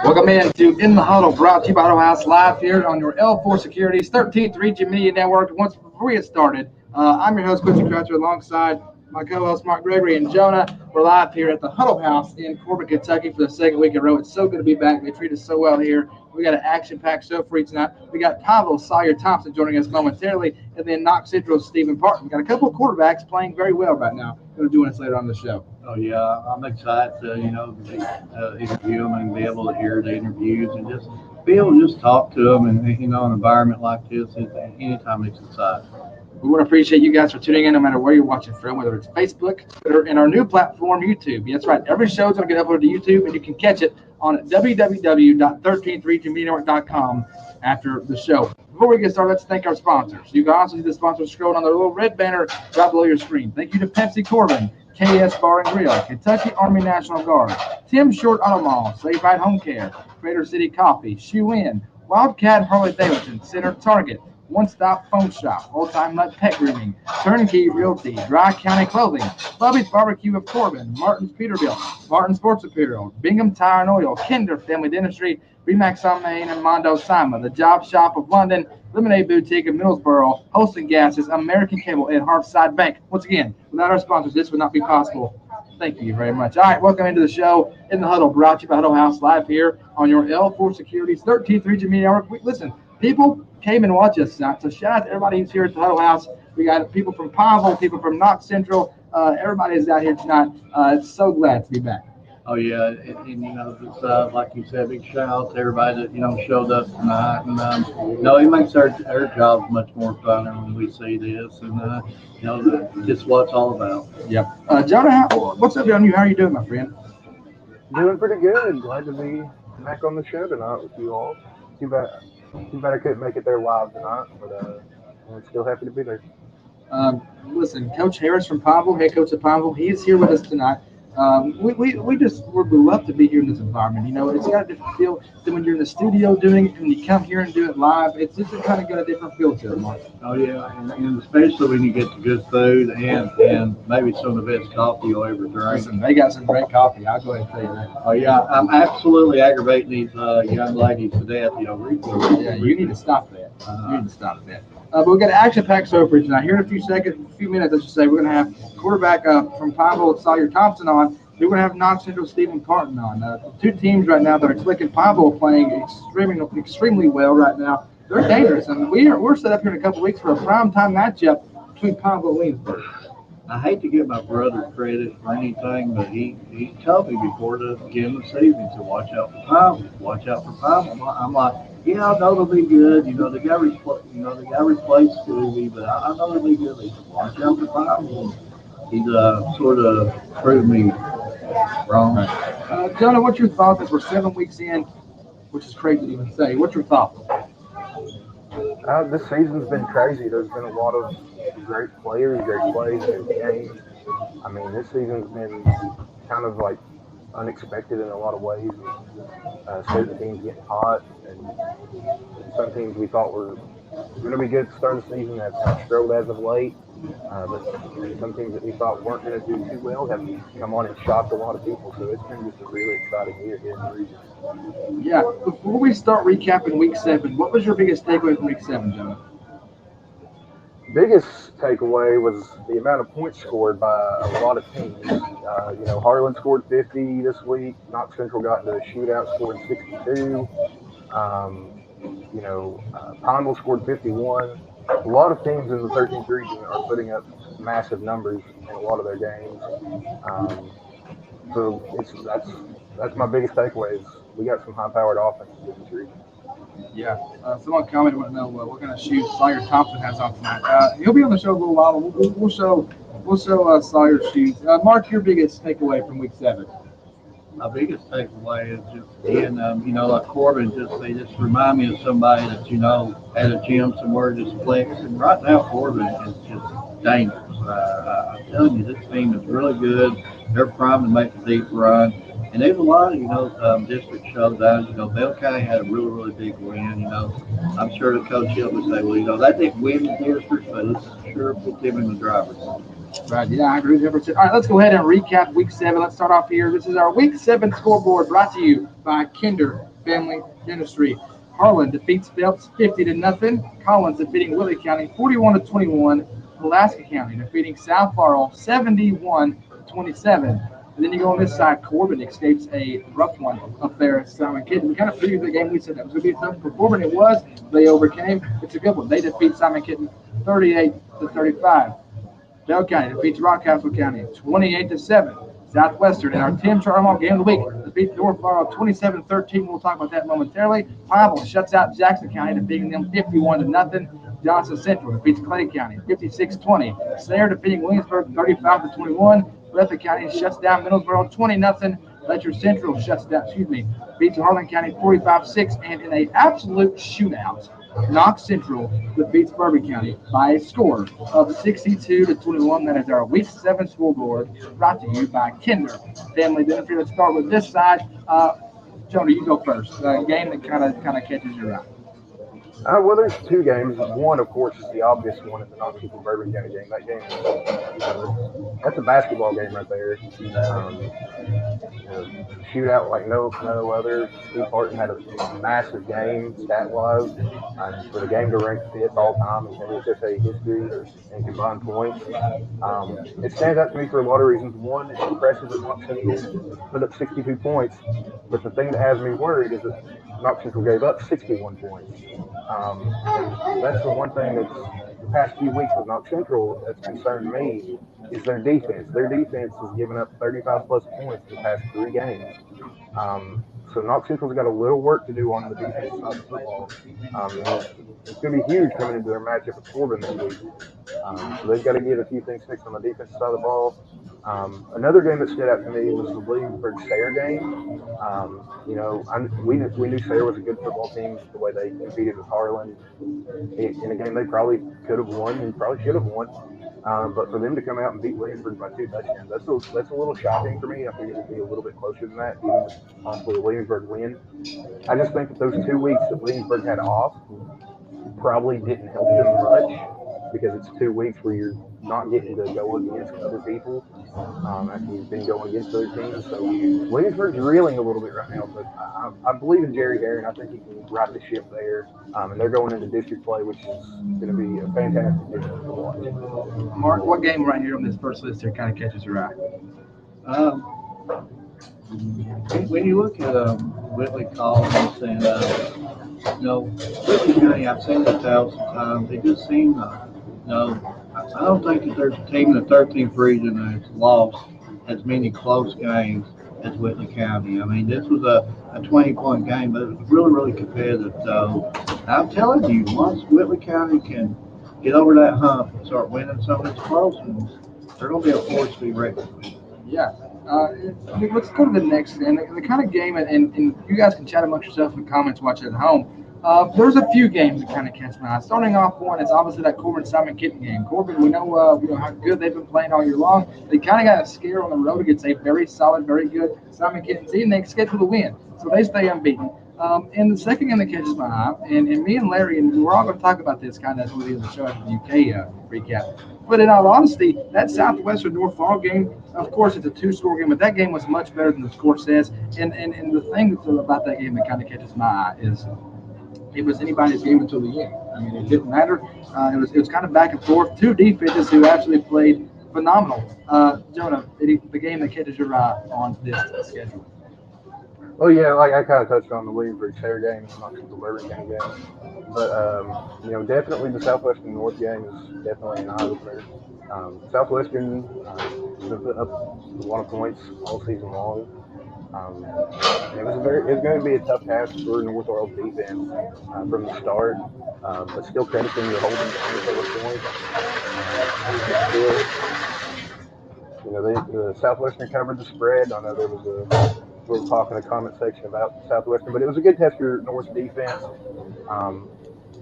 Welcome into In the Huddle, brought to you by Huddle House, live here on your L4 Securities 13th Region Media Network. Once before we get started, I'm your host, Quincy Kreitzer, alongside my co-hosts, Gregory and Jonah. We're live here at the Huddle House in Corbin, Kentucky for the second week in a row. It's so good to be back. They treat us so well here. We got an action-packed show for you tonight. We got Pineville, Sawyer, Thompson joining us momentarily, and then Knox Central's Stephen Partin. We got a couple of quarterbacks playing very well right now. Going to join us later on the show. Oh, yeah, I'm excited to, interview them and be able to hear the interviews and just be able to just talk to them. And, an environment like this, anytime it's exciting. We want to appreciate you guys for tuning in no matter where you're watching from, whether it's Facebook, Twitter, and our new platform, YouTube. That's right. Every show is going to get uploaded to YouTube, and you can catch it on www.13thregionmedianetwork.com after the show. Before we get started, let's thank our sponsors. You can also see the sponsors scrolling on the little red banner right below your screen. Thank you to Pepsi Corbin, KS Bar and Grill, Kentucky Army National Guard, Tim Short Auto Mall, Save Right Home Care, Crater City Coffee, Shoe In, Wildcat Harley Davidson, Center Target, One Stop Phone Shop, Old Time Nut Pet Grooming, Turnkey Realty, Dry County Clothing, Bubby's Barbecue of Corbin, Martin's Peterbilt, Martin Sports Apparel, Bingham Tire and Oil, Kinder Family Dentistry, Remax on Main, and Mondo Sima, the Job Shop of London, Lemonade Boutique of Middlesboro, Holston Gases, American Cable, and Harpside Bank. Once again, without our sponsors, this would not be possible. Thank you very much. All right, welcome into the show, In the Huddle, brought to you by Huddle House, live here on your L4 Securities 13th Region Media Network. Listen, people came and watched us tonight, so shout out to everybody who's here at the Huddle House. We got people from Pineville, people from Knox Central. Everybody is out here tonight. So glad to be back. Oh, yeah, and just like you said, big shout out to everybody that, showed up tonight. And, it makes our jobs much more fun when we see this and, just what it's all about. Yep. Jonah, what's up on you? How are you doing, my friend? Doing pretty good. Glad to be back on the show tonight with you all. Too bad I couldn't make it there live tonight, but I'm still happy to be there. Listen, Coach Harris from Pineville, head coach of Pineville, he is here with us tonight. We love to be here in this environment. It's got a different feel than when you're in the studio doing it, and when you come here and do it live. It's just kind of got a different feel to it, Mark. Oh, yeah, and especially when you get the good food and maybe some of the best coffee you'll ever drink. Listen, they got some great coffee. I'll go ahead and tell you that. Oh, yeah, I'm absolutely aggravating these young ladies to death. Yeah, you need to stop that. You need to stop that. But we've got an action-packed show for you tonight. Here in a few minutes, I should say, we're going to have quarterback from Pineville, Sawyer Thompson on. We're going to have Knox Central Stephen Partin on. Two teams right now that are clicking. Pineville playing extremely well right now. They're dangerous, and we're set up here in a couple weeks for a primetime matchup between Pineville and Williamsburg. I hate to give my brother credit for anything, but he told me before the beginning of the season, he said, watch out for Pineville, watch out for Pineville. I'm like, yeah, I know they'll be good. They got replaced Scooby, but I know they'll be good. He said, watch out for Pineville. He's sort of proved me wrong. Jonah, what's your thoughts as we're 7 weeks in, which is crazy to even say? What's your thoughts? This season's been crazy. There's been a lot of great players, great plays, good games. I mean, this season's been kind of like unexpected in a lot of ways. Certain teams getting hot, and some teams we thought were going to be good to start the season have kind of struggled as of late. But some teams that we thought weren't going to do too well have come on and shocked a lot of people. So it's been just a really exciting year here in the region. Yeah. Before we start recapping Week 7, what was your biggest takeaway from Week 7, Jonah? Biggest takeaway was the amount of points scored by a lot of teams. Harlan scored 50 this week. Knox Central got into a shootout, scored 62. Pineville scored 51. A lot of teams in the 13th region are putting up massive numbers in a lot of their games. That's my biggest takeaway is we got some high-powered offenses in this region. Yeah. Someone commented, want to know what kind of shoes Sawyer Thompson has on tonight. He'll be on the show a little while. We'll show Sawyer's shoes. Mark, your biggest takeaway from Week 7. My biggest takeaway is just being, like Corbin, they just remind me of somebody that, at a gym somewhere just flexing. Right now, Corbin is just dangerous. I'm telling you, this team is really good. They're primed to make a deep run. And there's a lot of, district showdowns. Bell County had a really, really big win. I'm sure the coach Hill would say, well, that didn't win the district, but it's sure put them in the driver's seat. Right, yeah, I agree with everything. All right, let's go ahead and recap Week 7. Let's start off here. This is our Week 7 scoreboard brought to you by Kinder Family Dentistry. Harlan defeats Phelps 50-0. Collins defeating Willie County 41-21. Pulaski County defeating South Laurel 71-27. And then you go on this side, Corbin escapes a rough one up there at Simon Kitten. We kind of previewed the game. We said that was going to be tough for Corbin. It was. They overcame. It's a good one. They defeat Simon Kitten 38-35. Bell County defeats Rockcastle County 28-7. Southwestern in our Tim Charlemont game of the week defeats North Laurel 27-13. We'll talk about that momentarily. Pineville shuts out Jackson County, defeating them 51-0. Johnson Central defeats Clay County 56-20. Sawyer defeating Williamsburg 35-21. Breathitt County shuts down Middlesboro 20-0. Letcher Central beats Harlan County 45-6, and in an absolute shootout, Knox Central defeats Bourbon County by a score of 62-21. That is our Week 7 scoreboard brought to you by Kinder Family Dentistry. Let's start with this side. Jonah, you go first. A game that kind of catches your eye. Well, there's two games. One, of course, is the obvious one. It's the Knox Central Bourbon County game. That game, that's a basketball game right there. Shootout like no other. Partin had a massive game stat-wise. For the game to rank 5th all time in HSA history and combined points. It stands out to me for a lot of reasons. One, it's impressive that Knox Central put up 62 points. But the thing that has me worried is that Knox Central gave up 61 points. And that's the one thing that's the past few weeks with Knox Central that's concerned me is their defense. Their defense has given up 35-plus points in the past 3 games. So Knox Central's got a little work to do on the defense side of the football. It's going to be huge coming into their matchup with Corbin this week. So they've got to get a few things fixed on the defensive side of the ball. Another game that stood out to me was the Williamsburg-Sawyer game. We knew Sawyer was a good football team, the way they competed with Harlan. In a game they probably could have won and probably should have won. But for them to come out and beat Williamsburg by 2 touchdowns, that's a little shocking for me. I think it would be a little bit closer than that, even with possibly a Williamsburg win. I just think that those 2 weeks that Williamsburg had off probably didn't help them much because it's 2 weeks where you're not getting to go against other people after you've been going against other teams. So Williamsburg's reeling a little bit right now, but I believe in Jerry Herron. I think he can right the ship there. And they're going into district play, which is going to be a fantastic district to watch. Mark, what game right here on this first list here kind of catches your eye? When you look at Whitley Collins and Whitley County, I've seen it 1,000 times. They just seem, I I don't think that there's a team in the 13th region that's lost as many close games as Whitley County. I mean, this was a 20-point game, but it was really, really competitive. So I'm telling you, once Whitley County can get over that hump and start winning some of these close ones, they're going to be a force to be reckoned with. Yeah. Let's go to the next and the kind of game, and you guys can chat amongst yourselves in the comments watching at home. There's a few games that kind of catch my eye. Starting off one is obviously that Corbin Simon Kitten game. Corbin, we know how good they've been playing all year long. They kind of got a scare on the road against a very solid, very good Simon Kitten team. They schedule to win, so they stay unbeaten. And the second game that catches my eye, and me and Larry, and we're all going to talk about this kind of as we do the show after the UK recap. But in all honesty, that Southwestern North Fall game, of course, it's a two-score game, but that game was much better than the score says. And the thing about that game that kind of catches my eye is it was anybody's game until the end. I mean, it didn't matter. It was kind of back and forth. Two defenses who actually played phenomenal. Jonah, the game that catches your eye on this schedule. Well, yeah, like I kind of touched on the Williamsburg Sayer game, not the Bourbon County game, but definitely the Southwestern North game is definitely an eye opener. Southwestern has been putting up a lot of points all season long. It was going to be a tough task for North Orleans defense from the start, but still credit them to holding the 24 points. Still, the Southwestern covered the spread. I know there was a little talk in the comment section about Southwestern, but it was a good test for North's defense.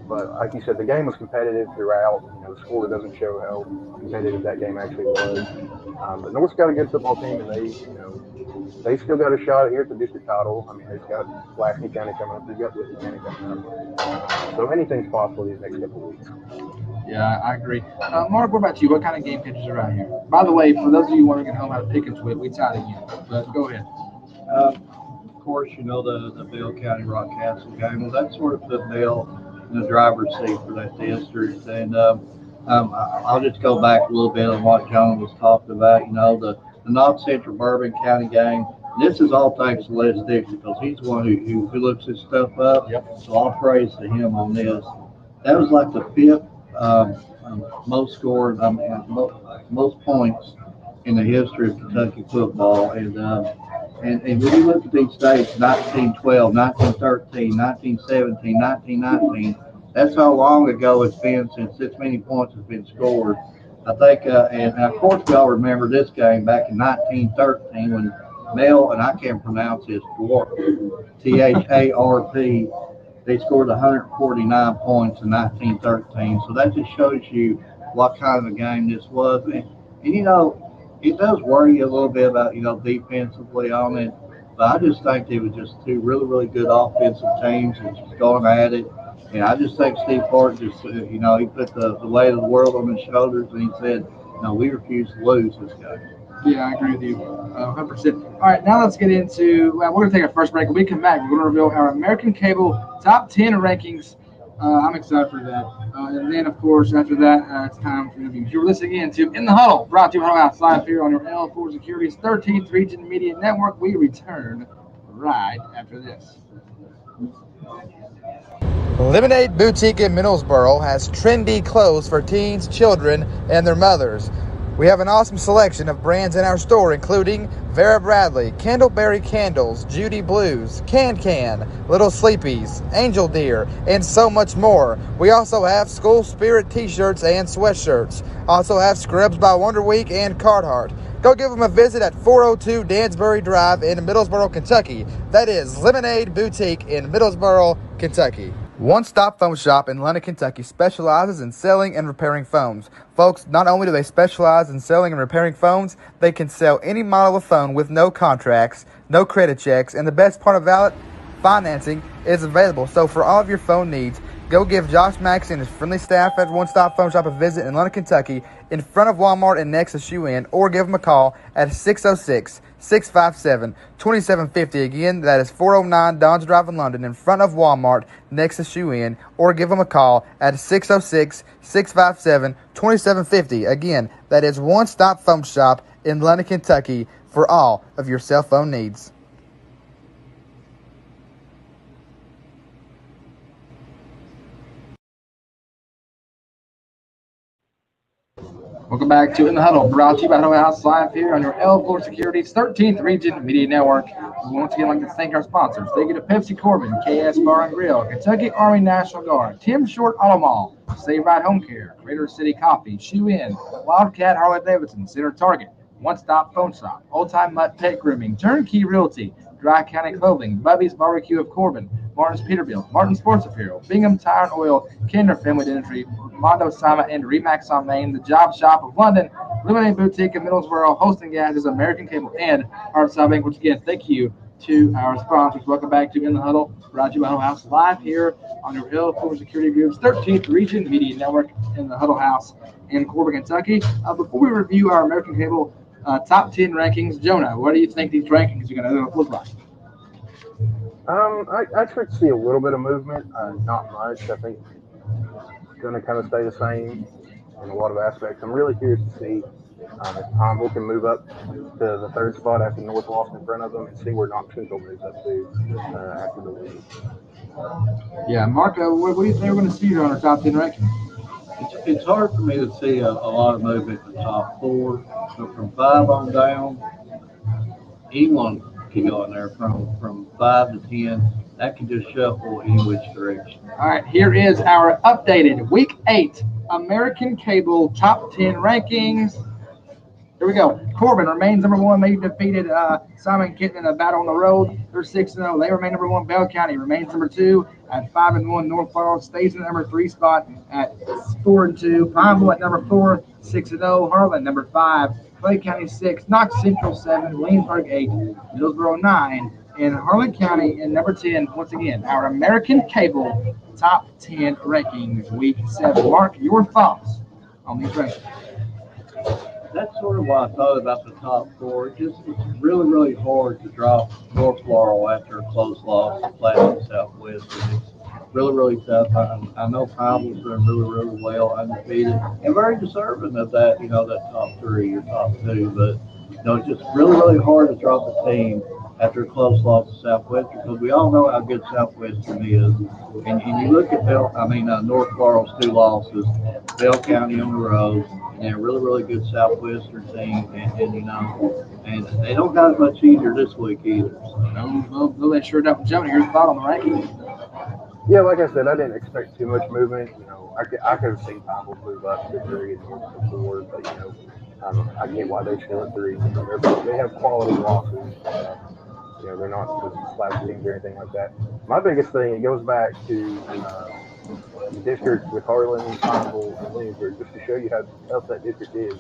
But like you said, the game was competitive throughout. The score doesn't show how competitive that game actually was. But North's got a good football team, and they still got a shot here at the district title. I mean, they've got Lasky County coming up. They've got Whitley County coming up. So anything's possible these next couple of weeks. Yeah, I agree. Mark, what about you? What kind of game catches your eye here? By the way, for those of you wondering at home how to pick and twit, we tied again. But go ahead. Of course, the Bell County Rock Castle game. Well, that sort of put Bell in the driver's seat for that district. And I'll just go back a little bit on what John was talking about. The Knox Central Bourbon County game. This is all thanks to Les Dixon because he's the one who looks this stuff up. Yep. So all praise to him on this. That was like the fifth most scored, most points in the history of Kentucky football. And when you look at these states, 1912, 1913, 1917, 1919, that's how long ago it's been since this many points have been scored. I think, and of course, we all remember this game back in 1913 when Mel, and I can't pronounce his, T-H-A-R-P, they scored 149 points in 1913. So that just shows you what kind of a game this was. And it does worry you a little bit about, defensively on it. But I just think it was just two really, really good offensive teams and just going at it. And I just think Steve Partin just, he put the weight of the world on his shoulders and he said, we refuse to lose this game. Yeah, I agree with you 100%. All right, now let's get into, we're going to take our first break. When we come back, we're going to reveal our American Cable Top 10 rankings. I'm excited for that. And then, of course, after that, it's time for interviews. You're listening in to In the Huddle, brought to you live here on your L4 Security's 13th Region Media Network. We return right after this. Lemonade Boutique in Middlesboro has trendy clothes for teens, children, and their mothers. We have an awesome selection of brands in our store, including Vera Bradley, Candleberry Candles, Judy Blues, Can, Little Sleepies, Angel Deer, and so much more. We also have School Spirit t-shirts and sweatshirts. Also have Scrubs by Wonder Week and Carhartt. Go give them a visit at 402 Dansbury Drive in Middlesboro, Kentucky. That is Lemonade Boutique in Middlesboro, Kentucky. One Stop Phone Shop in London, Kentucky specializes in selling and repairing phones. Folks, not only do they specialize in selling and repairing phones, they can sell any model of phone with no contracts, no credit checks, and the best part about it, financing is available. So for all of your phone needs, go give Josh Max and his friendly staff at One Stop Phone Shop a visit in London, Kentucky, in front of Walmart and Nexus UN, or give them a call at 606-657-2750. Again, that is 409 Dodge Drive in London, in front of Walmart, Nexus UN, or give them a call at 606-657-2750. Again, that is One Stop Phone Shop in London, Kentucky, for all of your cell phone needs. Welcome back to In the Huddle, brought to you by Huddle House Live here on your L4 Security's 13th Region Media Network. We once again like to thank our sponsors. Thank you to Pepsi Corbin, KS Bar and Grill, Kentucky Army National Guard, Tim Short Auto Mall, Save Right Home Care, Greater City Coffee, Shoe Inn, Wildcat Harley Davidson, Center Target, One Stop Phone Shop, Old Time Mutt Pet Grooming, Turnkey Realty, Dry County Clothing, Bubby's Barbecue of Corbin, Martin's Peterbilt, Martin Sports Apparel, Bingham Tire and Oil, Kinder Family Dentistry, Mondo Sama and Remax on Main, The Job Shop of London, Lemonade Boutique in Middlesboro, Hosting Gas, American Cable, and Heartside Bank. Once again, thank you to our sponsors. Welcome back to In the Huddle, brought to you by Huddle House Live here on your L4 Security Group's 13th Region Media Network in the Huddle House in Corbin, Kentucky. Before we review our American Cable top 10 rankings, Jonah, what do you think these rankings are going to look like? I expect to see a little bit of movement, not much. I think it's going to kind of stay the same in a lot of aspects. I'm really curious to see if Pineville can move up to the third spot after North lost in front of them, and see where Knox Central moves up to after the league. Yeah, Mark, what do you think we're going to see here on our top 10 rankings? It's hard for me to see a lot of movement in the top four. So from 5 on down, anyone can go in there from 5 to 10. That can just shuffle any which direction. All right, here is our updated Week 8 American Cable Top 10 rankings. Here we go. Corbin remains number 1. They defeated Simon Kenton in a battle on the road. They're 6-0. They remain number 1. Bell County remains number 2 at 5-1. North Florida stays in the number 3 spot at 4-2. Pineville at number 4, 6-0. Harlan number 5. Clay County 6. Knox Central 7. Williamsburg 8. Middlesboro 9. And Harlan County in number 10. Once again, our American Cable Top 10 rankings, Week 7. Mark, your thoughts on these rankings? That's sort of what I thought about the top four. It's really, really hard to drop North Laurel after a close loss to Platinum Southwest. And it's really, really tough. I know Pineville's doing really, really well, undefeated, and very deserving of that, that top 3 or top 2. But, it's just really, really hard to drop a team after a close loss to Southwestern, because we all know how good Southwestern is. And you look at North Laurel's 2 losses, Bell County on the road, and a really, really good Southwestern team, and they don't got it much easier this week either. No, they sure don't. Jonah, your thought on the rankings? Yeah, like I said, I didn't expect too much movement. I could have seen Pineville move up to 3 and North to 4, but I get why they're still at 3. They have quality losses. They're not just slash teams or anything like that. My biggest thing, it goes back to the district with Harlan, Pineville, and Williamsburg, just to show you how tough that district is.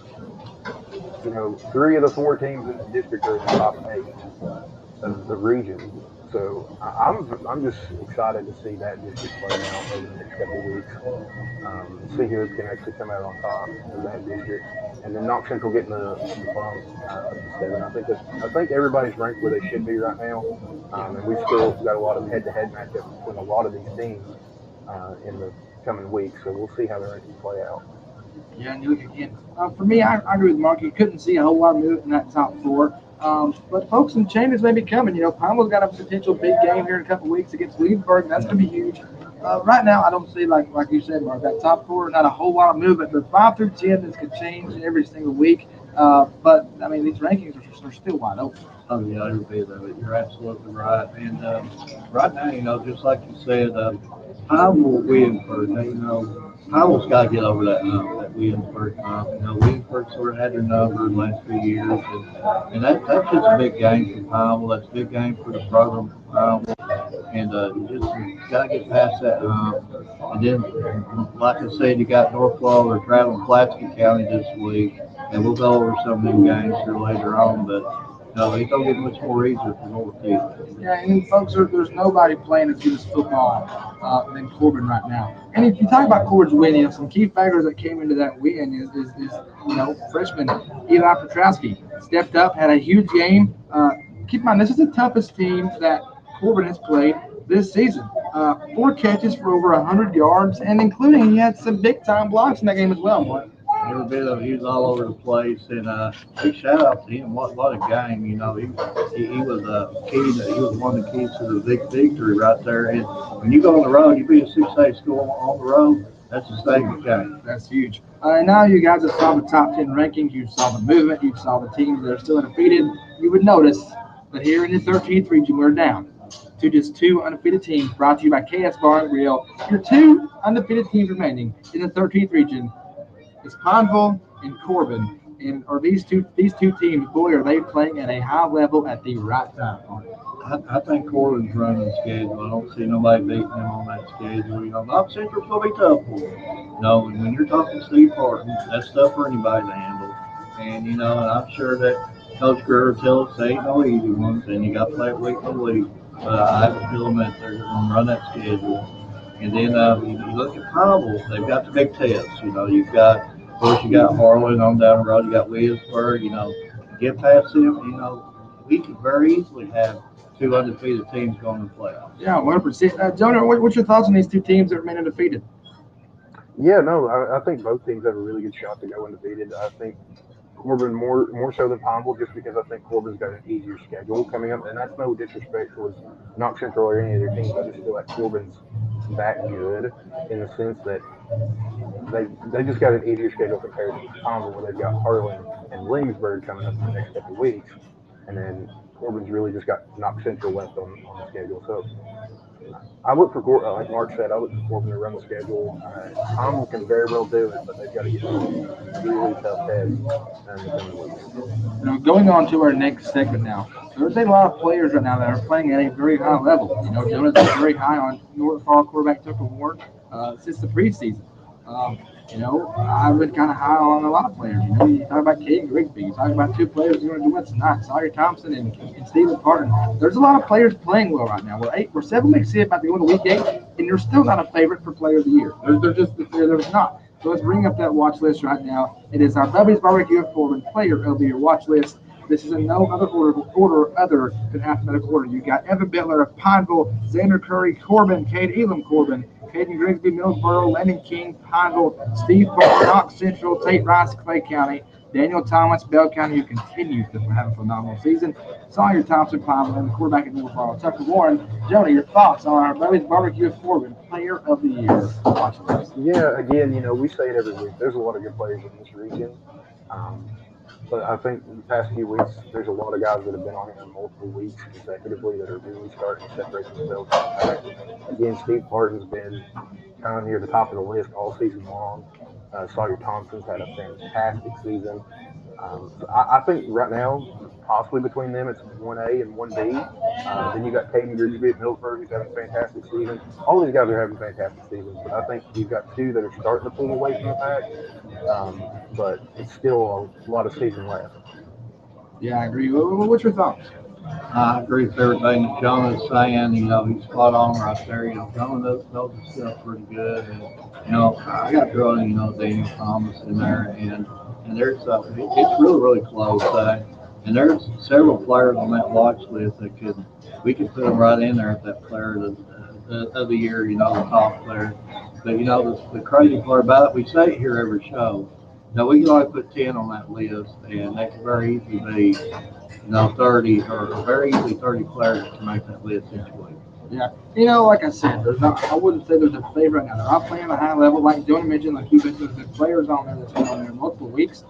3 of the 4 teams in the district are in the top 8 of the region. So I'm just excited to see that district play out over the next couple of weeks. See who can actually come out on top of that district, and then Knox Central getting the bump up to 7. I think everybody's ranked where they should be right now, and we've still got a lot of head-to-head matchups between a lot of these teams in the coming weeks. So we'll see how the rankings play out. Yeah, and you look again. For me, I agree with Mark. You couldn't see a whole lot of movement in that top 4. But folks, some changes may be coming. Pineville's got a potential big game here in a couple of weeks against Williamsburg, and that's going to be huge. Right now, I don't see, like you said, Mark, that top 4, not a whole lot of movement. But 5 through 10, this could change every single week. But these rankings are still wide open. Oh, yeah, every bit of it. You're absolutely right. And right now, just like you said, Pineville, Williamsburg, Pineville's got to get over that Williamsburg hump. Williamsburg sort of had their number in the last few years, and that's just a big game for Pineville. That's a big game for the program for Pineville, and you just got to get past that hump. And then, like I said, you got North Florida traveling Pulaski County this week, and we'll go over some of them games here later on, but it don't get much more easier for North either. Yeah, and folks, there's nobody playing as good as football than Corbin right now. And if you talk about Corbin's win, some key factors that came into that win is freshman Eli Petrowski stepped up, had a huge game. Keep in mind, this is the toughest team that Corbin has played this season. 4 catches for over 100 yards, and including he had some big-time blocks in that game as well, Mark. Every bit of it, he was all over the place, and big shout out to him. What a game! He was a key. He was one of the keys to the big victory right there. And when you go on the road, you beat a 6A school on the road. That's a statement game. That's huge. And now you guys have saw the top 10 rankings. You saw the movement. You saw the teams that are still undefeated. You would notice that here in the 13th region, we're down to just 2 undefeated teams, brought to you by KS Bar and Grill. Your 2 undefeated teams remaining in the 13th region is Pineville and Corbin. And are these two teams, boy, are they playing at a high level at the right time? I think Corbin's running the schedule. I don't see nobody beating him on that schedule. Knox Central's going to be tough for him. When you're talking Steve Partin, that's tough for anybody to handle. And I'm sure that Coach Gregory tells us they ain't no easy ones, and you got to play it week to week. But I have a feeling that they're going to run that schedule. And then you look at Pineville, they've got the big tests. You've got, of course, you got Harlan on down the road. You got Williamsburg. Get past them. We could very easily have 2 undefeated teams going to the playoffs. Yeah, 100%. Jonah, what's your thoughts on these 2 teams that remain undefeated? Yeah, no, I think both teams have a really good shot to go undefeated. I think Corbin more so than Pineville, just because I think Corbin's got an easier schedule coming up, and that's no disrespect towards Knox Central or any of their teams. I just feel like Corbin's that good in the sense that they just got an easier schedule compared to Pineville, where they've got Harlan and Williamsburg coming up in the next couple of weeks, and then Corbin's really just got Knox Central left on the schedule. So I look for, like Mark said, I look for Corbin to run the schedule. Pineville can very well do it, but they've got to get some really tough tests in the coming weeks. Going on to our next segment now. There's a lot of players right now that are playing at a very high level. Jonah's been very high on North Fall quarterback Tucker Ward since the preseason. I've been kind of high on a lot of players. You talk about Caden Grigsby. You talk about 2 players who are going to do it tonight, Sawyer Thompson and Stephen Partin. There's a lot of players playing well right now. We're 7 weeks in, about to go into week 8, and you're still not a favorite for player of the year. There's not. So let's bring up that watch list right now. It is our Bubby's Barbecue of Corbin Player of the Year watch list. This is in no other order other than alphabetical order. You got Evan Bittler of Pineville, Xander Curry, Corbin, Cade Elam Corbin, Caden Grigsby, Millsboro, Landon King, Pineville, Steve Park, Knox Central, Tate Rice, Clay County, Daniel Thomas, Bell County, who continues to have a phenomenal season, Sawyer Thompson, Pineville, and the quarterback at Millsboro, Tucker Warren. Jonah, your thoughts on our Bubby's Barbecue of Corbin Player of the Year watch list? Yeah, again, we say it every week. There's a lot of good players in this region. But I think in the past few weeks, there's a lot of guys that have been on here multiple weeks consecutively that are really starting to separate themselves from the pack. Again, Steve Partin's been kind of near the top of the list all season long. Sawyer Thompson's had a fantastic season. So I think right now, possibly between them, it's 1A and 1B. Then you got Caden Grigsby at Millsburg, who's having a fantastic season. All these guys are having fantastic seasons, but I think you've got 2 that are starting to pull away from the pack. But it's still a lot of season left. Yeah, I agree. What's your thoughts? I agree with everything that John is saying. He's spot on right there. John knows his stuff pretty good. And, I got to throw in, Daniel Thomas in there. And there's it's really, really close. And there's several players on that watch list that we could put them right in there at that player of the year, the top player. But, the crazy part about it, we say it here every show. We can only put 10 on that list, and that could very easily be, 30 or very easily 30 players to make that list each week. Yeah, like I said, I wouldn't say there's a favorite now. They're all playing at a high level, like Jonah mentioned, like you mentioned, there's players on there that's been on there multiple weeks.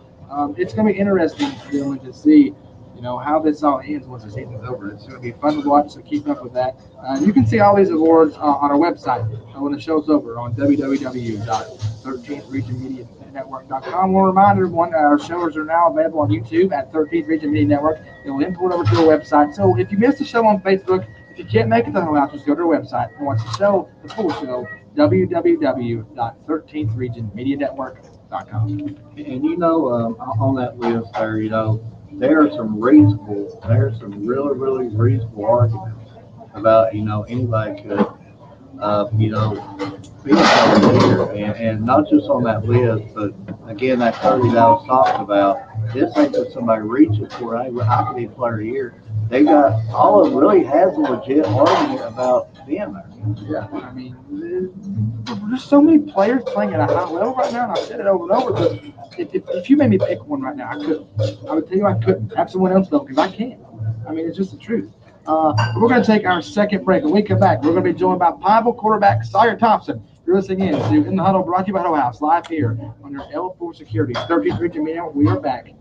It's going to be interesting to see, how this all ends once the season's over. It's going to be fun to watch, so keep up with that. You can see all these awards on our website when the show's over on www.13thregionmedianetwork.com. We'll remind everyone our shows are now available on YouTube at 13th Region Media Network. It'll import over to our website. So if you missed the show on Facebook, if you can't make it to the house, just go to our website and watch the full show, www.13thregionmedianetwork.com. And on that list there, there are some really, really reasonable arguments about, anybody could, be a here, and not just on that list, but again, that 30 that I was talking about, this ain't just somebody reaching for, I could be a player of the year. They got, all of them really has a legit argument about being there. Yeah, I mean, there's so many players playing at a high level right now, and I've said it over and over, but if you made me pick one right now, I couldn't. I would tell you I couldn't. Have someone else though, because I can't. I mean, it's just the truth. We're going to take our second break. When we come back, we're going to be joined by Pineville quarterback Sawyer Thompson. You're listening in to In the Huddle, brought to you by Huddle House, live here on your L4 Security 13th Region. We are back.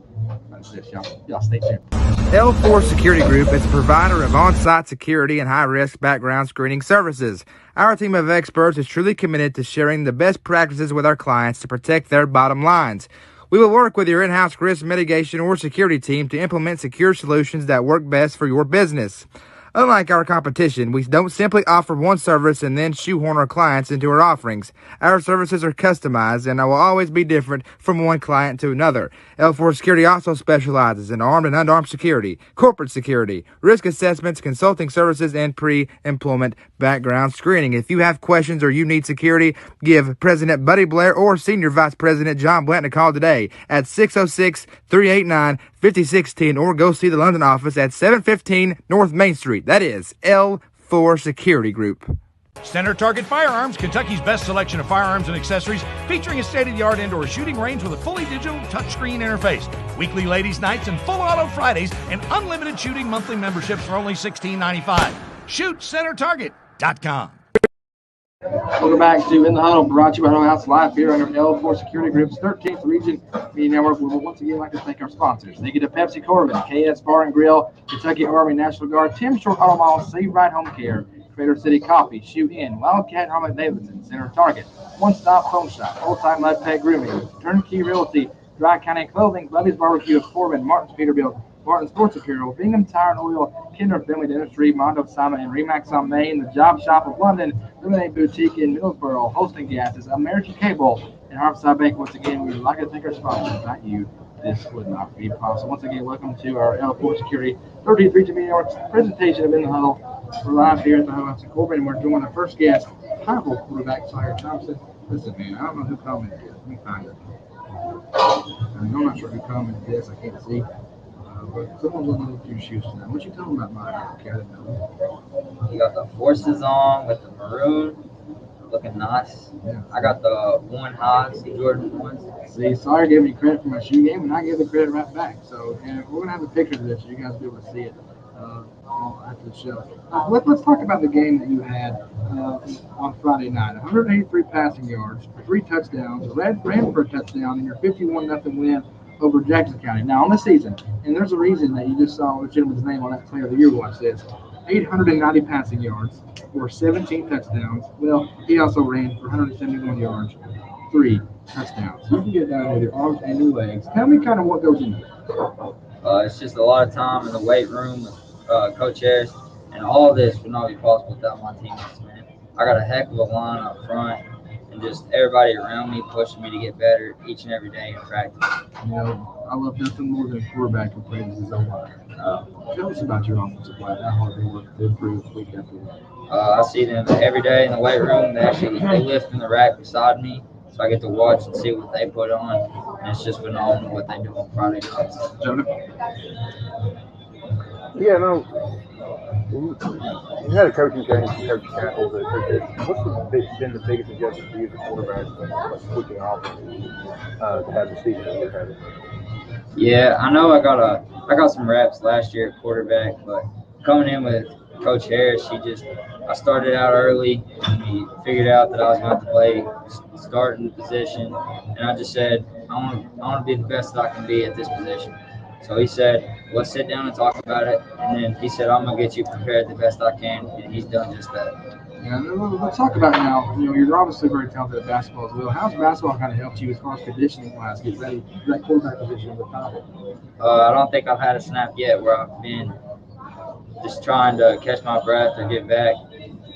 That's this, y'all. Y'all stay tuned. L4 Security Group is a provider of on-site security and high-risk background screening services. Our team of experts is truly committed to sharing the best practices with our clients to protect their bottom lines. We will work with your in-house risk mitigation or security team to implement secure solutions that work best for your business. Unlike our competition, we don't simply offer one service and then shoehorn our clients into our offerings. Our services are customized and will always be different from one client to another. L4 Security also specializes in armed and unarmed security, corporate security, risk assessments, consulting services, and pre-employment background screening. If you have questions or you need security, give President Buddy Blair or Senior Vice President John Blanton a call today at 606-389-5610 or go see the London office at 715 North Main Street. That is L4 Security Group. Center Target Firearms, Kentucky's best selection of firearms and accessories, featuring a state-of-the-art indoor shooting range with a fully digital touchscreen interface, weekly ladies' nights and full auto Fridays, and unlimited shooting monthly memberships for only $16.95. ShootCenterTarget.com. Welcome back to In the Huddle, brought to you by Huddle House, live here on your L4 Security Group's 13th Region Media Network. We would once again like to thank our sponsors. Thank you to Pepsi Corbin, KS Bar and Grill, Kentucky Army National Guard, Tim Short Auto Mall, Save Right Home Care, Crater City Coffee, Shoe Inn, Wildcat Harley Davidson, Center Target, One Stop Phone Shop, Old Time Lead Pet Grooming, Turnkey Realty, Dry County Clothing, Buddy's Barbecue, Corbin, Martin's Peterbilt, Martin Sports Apparel, Bingham Tire and Oil, Kinder Family Dentistry, Mondo Simon and Remax on Main, the Job Shop of London, Lemonade Boutique in Middlesboro, Hosting Gases, American Cable, and Harpside Bank. Once again, we would like to thank our sponsors. Without you, this would not be possible. Once again, welcome to our L4 Security 33 Region Media Network's presentation of In the Huddle. We're live here at the Huddle House in Corbin, and we're joined our first guest, high school quarterback Sawyer Thompson. Listen, man, I don't know who commented this. Let me find it. I'm not sure who commented this. I can't see. But someone's on the two shoes tonight. What you talking about, Mike? Okay, I didn't know. You got the forces on with the maroon, looking nice. Yeah. I got the one highs, the Jordan ones. See, Sawyer gave me credit for my shoe game, and I gave the credit right back. So, and we're gonna have a picture of this, so you guys will be able to see it after the show. Let's talk about the game that you had on Friday night. 183 passing yards, 3 touchdowns, ran for a touchdown, and your 51-0 win over Jackson County. Now, on the season, and there's a reason that you just saw the gentleman's name on that Player of the Year watch this, 890 passing yards or 17 touchdowns. Well, he also ran for 171 yards, 3 touchdowns. You can get down with your arms and your legs. Tell me kind of what goes into it. It's just a lot of time in the weight room with Coach Harris, and all this would not be possible without my teammates, man. I got a heck of a line up front, and just everybody around me pushing me to get better each and every day in practice. You know, I love nothing more than a quarterback who plays his own line. Tell us about your offensive line. How hard they work to improve week after week. I see them every day in the weight room. They lift in the rack beside me, so I get to watch and see what they put on, and it's just phenomenal what they do on Friday nights. Jonah? Yeah, no. You had a coaching change from Coach Campbell to Coach Harris. What's been the biggest adjustment for you as a quarterback, like switching offense to have the season that you've had? Yeah, I know I got some reps last year at quarterback, but coming in with Coach Harris, I started out early, and he figured out that I was going to play starting position, and I just said I want to be the best that I can be at this position. So he said, let's sit down and talk about it. And then he said, I'm going to get you prepared the best I can. And he's done just that. Yeah, let's talk about now. You know, you're obviously very talented at basketball as well. How's basketball kind of helped you as far as conditioning-wise, get ready for that quarterback position with Partin? I don't think I've had a snap yet where I've been just trying to catch my breath or get back.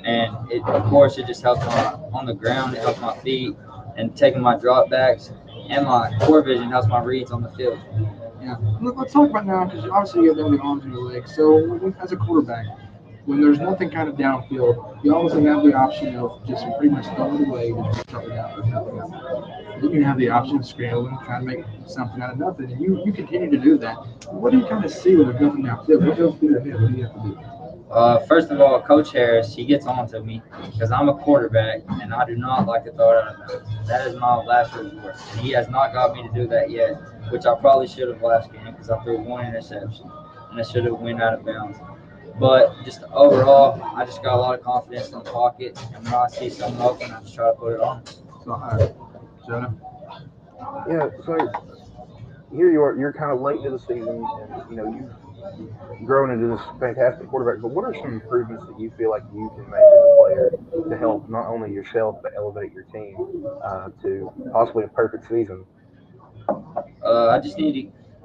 And, of course, it just helps on the ground. It helps my feet and taking my drop backs. And my core vision helps my reads on the field. Yeah, let's talk about now, because obviously you have the arms and your legs. So as a quarterback, when there's nothing kind of downfield, you obviously have the option of just pretty much throwing it away and just throwing it out or nothing else. Then you have the option of scrambling, trying to make something out of nothing, and you continue to do that. What do you kind of see when there's nothing downfield? What goes through your head? What do you have to do? First of all, Coach Harris, he gets on to me because I'm a quarterback and I do not like to throw it out of bounds. That is my last resort. And he has not got me to do that yet, which I probably should have last game because I threw 1 interception and I should have went out of bounds. But just overall, I just got a lot of confidence in the pocket, and when I see someone open, I just try to put it on. So, Jonah? Yeah, so here you are. You're kind of late into the season, and you've grown into this fantastic quarterback. But what are some improvements that you feel like you can make as a player to help not only yourself but elevate your team to possibly a perfect season? I just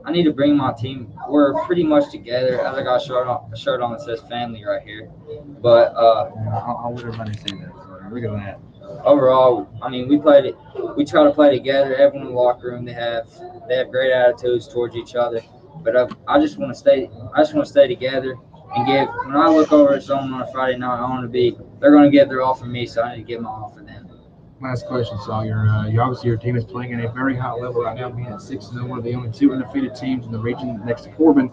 I need to bring my team. We're pretty much together. As I got a shirt on that says family right here. But I want everybody to see that. So look at that. overall, I mean, we try to play together. Everyone in the locker room, they have great attitudes towards each other. But I just want to stay together and give. When I look over at someone on a Friday night, they're going to get their all from me, so I need to give my all for them. Last question, Sawyer. Obviously your team is playing at a very high level right now, being at 6-0, one of the only two undefeated teams in the region next to Corbin.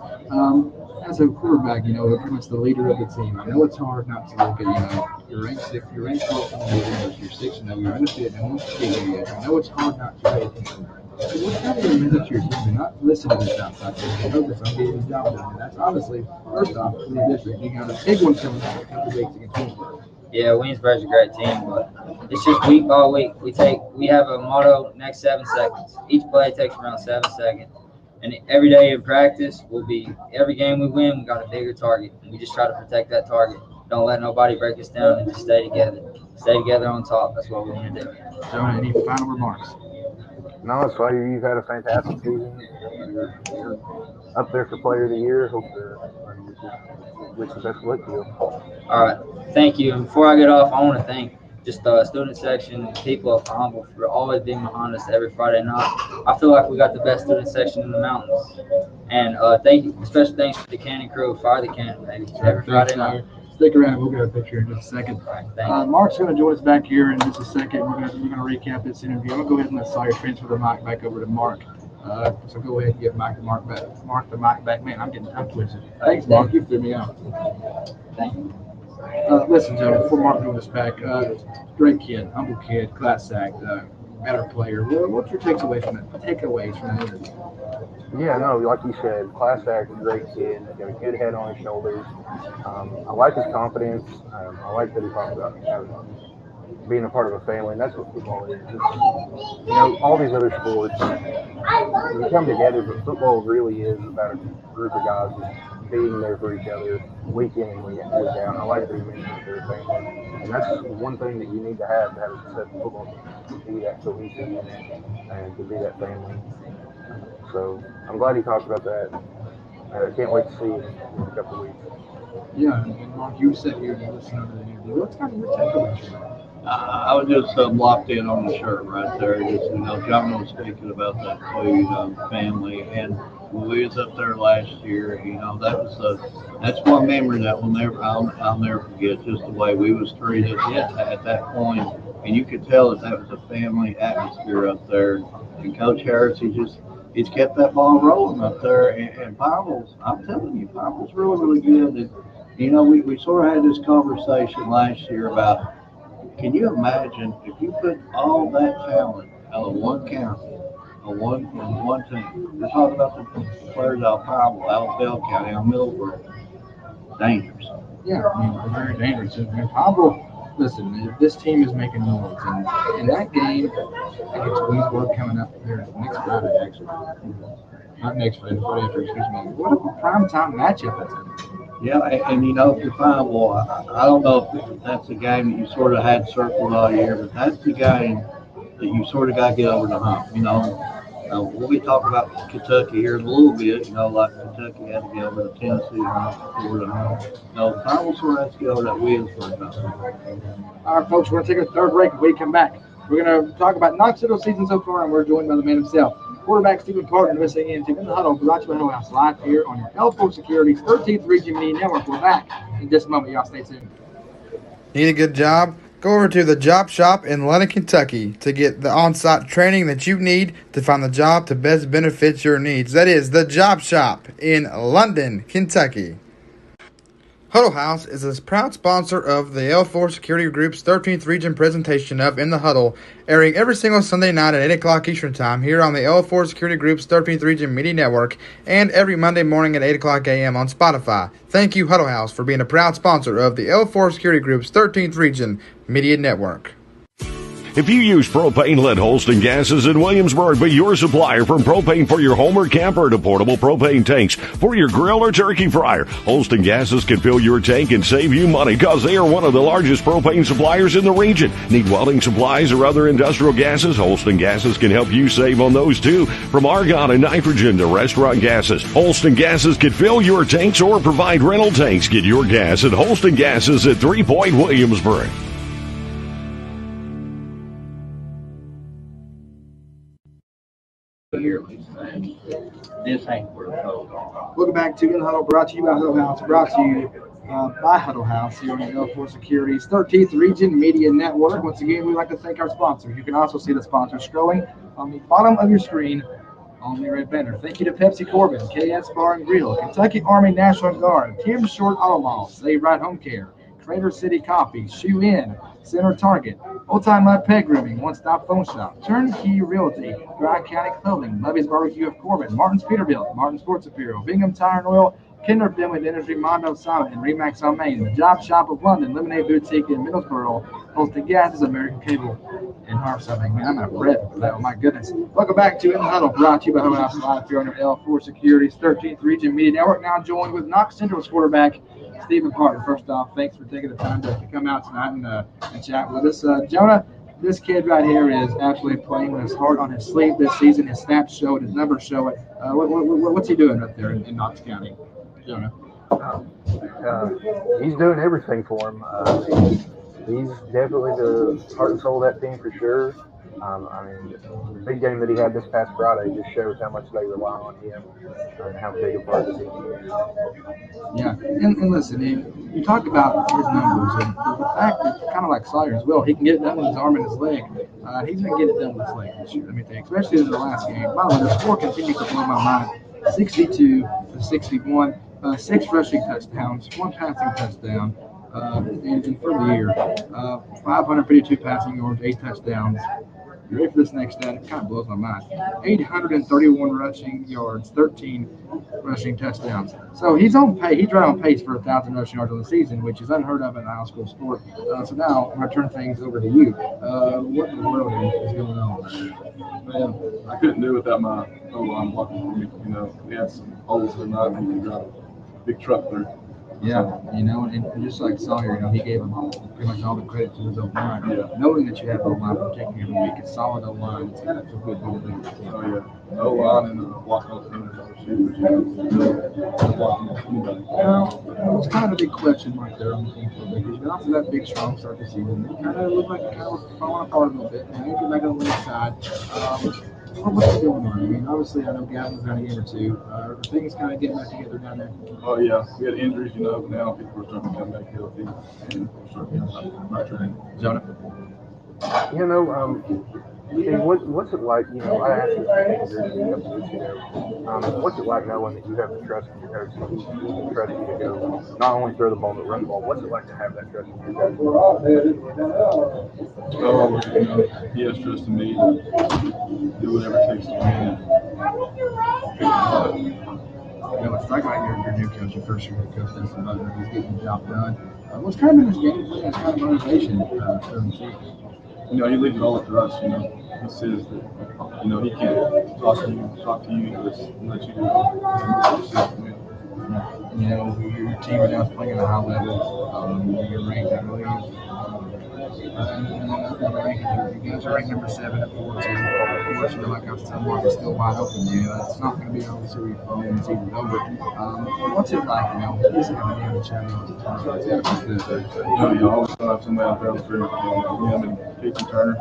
As a quarterback, you're pretty much the leader of the team. I know it's hard not to look at, you're ranked sixth, you're 6-0, you're undefeated, and won't be here yet. I know it's hard not to pay attention. So what kind of minutes you're doing? Not listen to this outside. Focus on getting the job done. And that's obviously, first off, in the district. You got a big one coming up in a couple weeks against Quincy. Yeah, Waynesburg's a great team, but it's just week by week. We have a motto: next 7 seconds. Each play takes around 7 seconds, and every day in practice every game we win, we got a bigger target, and we just try to protect that target. Don't let nobody break us down, and just stay together. Stay together on top. That's what we want to do. Jonah, any final remarks? No, Sawyer, you've had a fantastic season. You're up there for Player of the Year. Hope wish the best of luck to you. All right, thank you. And before I get off, I want to thank just the student section, people of Pineville for always being behind us every Friday night. I feel like we got the best student section in the mountains. And thank you, special thanks to the Cannon crew, Fire the Cannon, baby, every Friday night. Stick around. We'll get a picture in just a second. Right, Mark's going to join us back here in just a second. We're going to recap this interview. I'm going to go ahead and let Sawyer transfer the mic back over to Mark. So go ahead and give Mark the mic back. Man, I'm getting tongue twisted. Thanks, Mark. You threw me out. Thank you. Listen, Joe, before Mark joins us back, great kid, humble kid, class act, better player. What's your takeaways from that interview? Yeah, no, like you said, class act, great kid, got a good head on his shoulders. I like his confidence. I like that he talked about being a part of a family, and that's what football is. All these other sports, you come together, but football really is about a group of guys just being there for each other week in and week out. I like that he mentioned that they're a family, and that's one thing that you need to have a successful football team, to be that cohesive and to be that family. So I'm glad he talked about that. I can't wait to see him in a couple of weeks. Yeah, and Mark, you sat here and listened to the interview. What's kind of your takeaways? I was just locked in on the shirt right there. Just John was speaking about that too, family. And when we was up there last year, that's one memory that I'll never forget. Just the way we was treated at that point, and you could tell that was a family atmosphere up there. And Coach Harris, he's kept that ball rolling up there. And Pineville's, I'm telling you, Pineville's really, really good. And we sort of had this conversation last year about. Can you imagine if you put all that talent out of one county, on one team? We're talking about the players out of Pineville, out of Bell County, out of Middleborough. Dangerous. Yeah, very dangerous. Pineville, listen, if this team is making noise, and in that game against Queensburg coming up there next Friday, actually. Not next Friday, Friday after, excuse me. What a prime time matchup that's going to be. Yeah, and for Pineville, I don't know if that's a game that you sort of had circled all year, but that's the game that you sort of got to get over the hump. We'll be talking about Kentucky here in a little bit. Like Kentucky had to get over the Tennessee hump, Florida hump. Pineville sort of has to get over that Williamsburg hump. All right, folks, we're going to take a third break. When we come back, we're going to talk about Knox season so far, and we're joined by the man himself. Quarterback Stephen Partin, listening in to In the Huddle, brought to you by Huddle House, live here on your L4 Security's 13th Region Media Network. We're back in just a moment. Y'all stay tuned. Need a good job? Go over to the Job Shop in London, Kentucky to get the on-site training that you need to find the job to best benefit your needs. That is the Job Shop in London, Kentucky. Huddle House is a proud sponsor of the L4 Security Group's 13th Region presentation of In the Huddle, airing every single Sunday night at 8 o'clock Eastern Time here on the L4 Security Group's 13th Region Media Network and every Monday morning at 8 o'clock a.m. on Spotify. Thank you, Huddle House, for being a proud sponsor of the L4 Security Group's 13th Region Media Network. If you use propane, let Holston Gases in Williamsburg be your supplier. From propane for your home or camper to portable propane tanks for your grill or turkey fryer, Holston Gases can fill your tank and save you money because they are one of the largest propane suppliers in the region. Need welding supplies or other industrial gases? Holston Gases can help you save on those too. From argon and nitrogen to restaurant gases, Holston Gases can fill your tanks or provide rental tanks. Get your gas at Holston Gases at 3 Point Williamsburg. This ain't where the Huddle. Welcome back to In the Huddle, brought to you by Huddle House, brought to you by Huddle House here on the L4 Security's 13th Region Media Network. Once again, we'd like to thank our sponsors. You can also see the sponsors scrolling on the bottom of your screen on the red banner. Thank you to Pepsi Corbin, KS Bar and Grill, Kentucky Army National Guard, Tim Short Auto Mall, Save Right Home Care, Kreitzer City Coffee, Shoe Inn, Center Target, Old Time Mud Peg Grooming, One Stop Phone Shop, Turnkey Realty, Dry County Clothing, Lovey's Barbecue of Corbin, Martin's Peterbilt, Martin Sports Apparel, Bingham Tire and Oil, Kinder Finland Industry, Mondo Summit, and Remax on Main, the Job Shop of London, Lemonade Boutique in Middlesboro, Holston Gases, American Cable, and Harvesting. Man, I'm out of breath for that. Oh, my goodness. Welcome back to In the Huddle, brought to you by Huddle House Live here on your L4 Security's 13th Region Media Network. Now joined with Knox Central's quarterback, Stephen Partin. First off, thanks for taking the time to come out tonight and chat with us. Jonah, this kid right here is absolutely playing with his heart on his sleeve this season. His stats show it, his numbers show it. What's he doing up there in Knox County, Jonah? He's doing everything for him. He's definitely the heart and soul of that team for sure. I mean, the big game that he had this past Friday just shows how much they rely on him and how big a part of the team he is. Yeah, and listen, you talk about his numbers and the fact that, kind of like Sawyer as well, he can get it done with his arm and his leg. He's going to get it done with his leg this year, let me tell you, especially in the last game. By the way, the score continues to blow my mind, 62-61, 6 rushing touchdowns, 1 passing touchdown. And for the year, 552 passing yards, 8 touchdowns. You ready for this next stat? It kind of blows my mind. 831 rushing yards, 13 rushing touchdowns. So he's on pace. He's right on pace for 1,000 rushing yards on the season, which is unheard of in a high school sport. So now I'm going to turn things over to you. What in the world is going on? Man, I couldn't do it without my O-line blocking for me. You know, we had some holes in that and we could drive a big truck through. Yeah, you know, and just like Sawyer, you know, he gave him pretty much all the credit to his O-line. Yeah. Knowing that you have O-line protecting every week, it's solid O-line. It's a good thing. Oh, yeah. O-line and blocking all the receivers. Well, it's kind of a big question right there on the team for because you got off to that big strong start this season. It kind of looked like it kind of was falling apart a little bit. And maybe back on the left side. What's going on? I mean, obviously, I know Gavin's got a game or two. Are things kind of getting back together down there? Oh, yeah. We had injuries, you know, but now people are starting to come back healthy. And we're starting to get on my train. Jonah? You know, Steve, what's it like, you know, I asked this a couple weeks ago, what's it like knowing that you have the trust in your coach, he can trust you to go, not only throw the ball, but run the ball? What's it like to have that trust in your coach? Oh, you know, he has trust in me to do whatever it takes to win. You know, it's like your new coach, your first year head coach, that's another. He's getting the job done. What's kind of been his game plan? It's kind of motivation for him, too. You know, he leaves it all up to us, you know. He says that, you know, he can't talk to you, just let you do it. You know, your team right now is playing at a high level. You're ranked, I believe. You guys are ranked number 7 at 4. So, of course, you know, like I was telling Mark, it's still wide open. You know, it's not going to be obviously where you fall when the season's over. What's it like, you know, using a man to challenge the targets? You know, you always have somebody out there on the field. Him and Casey Turner,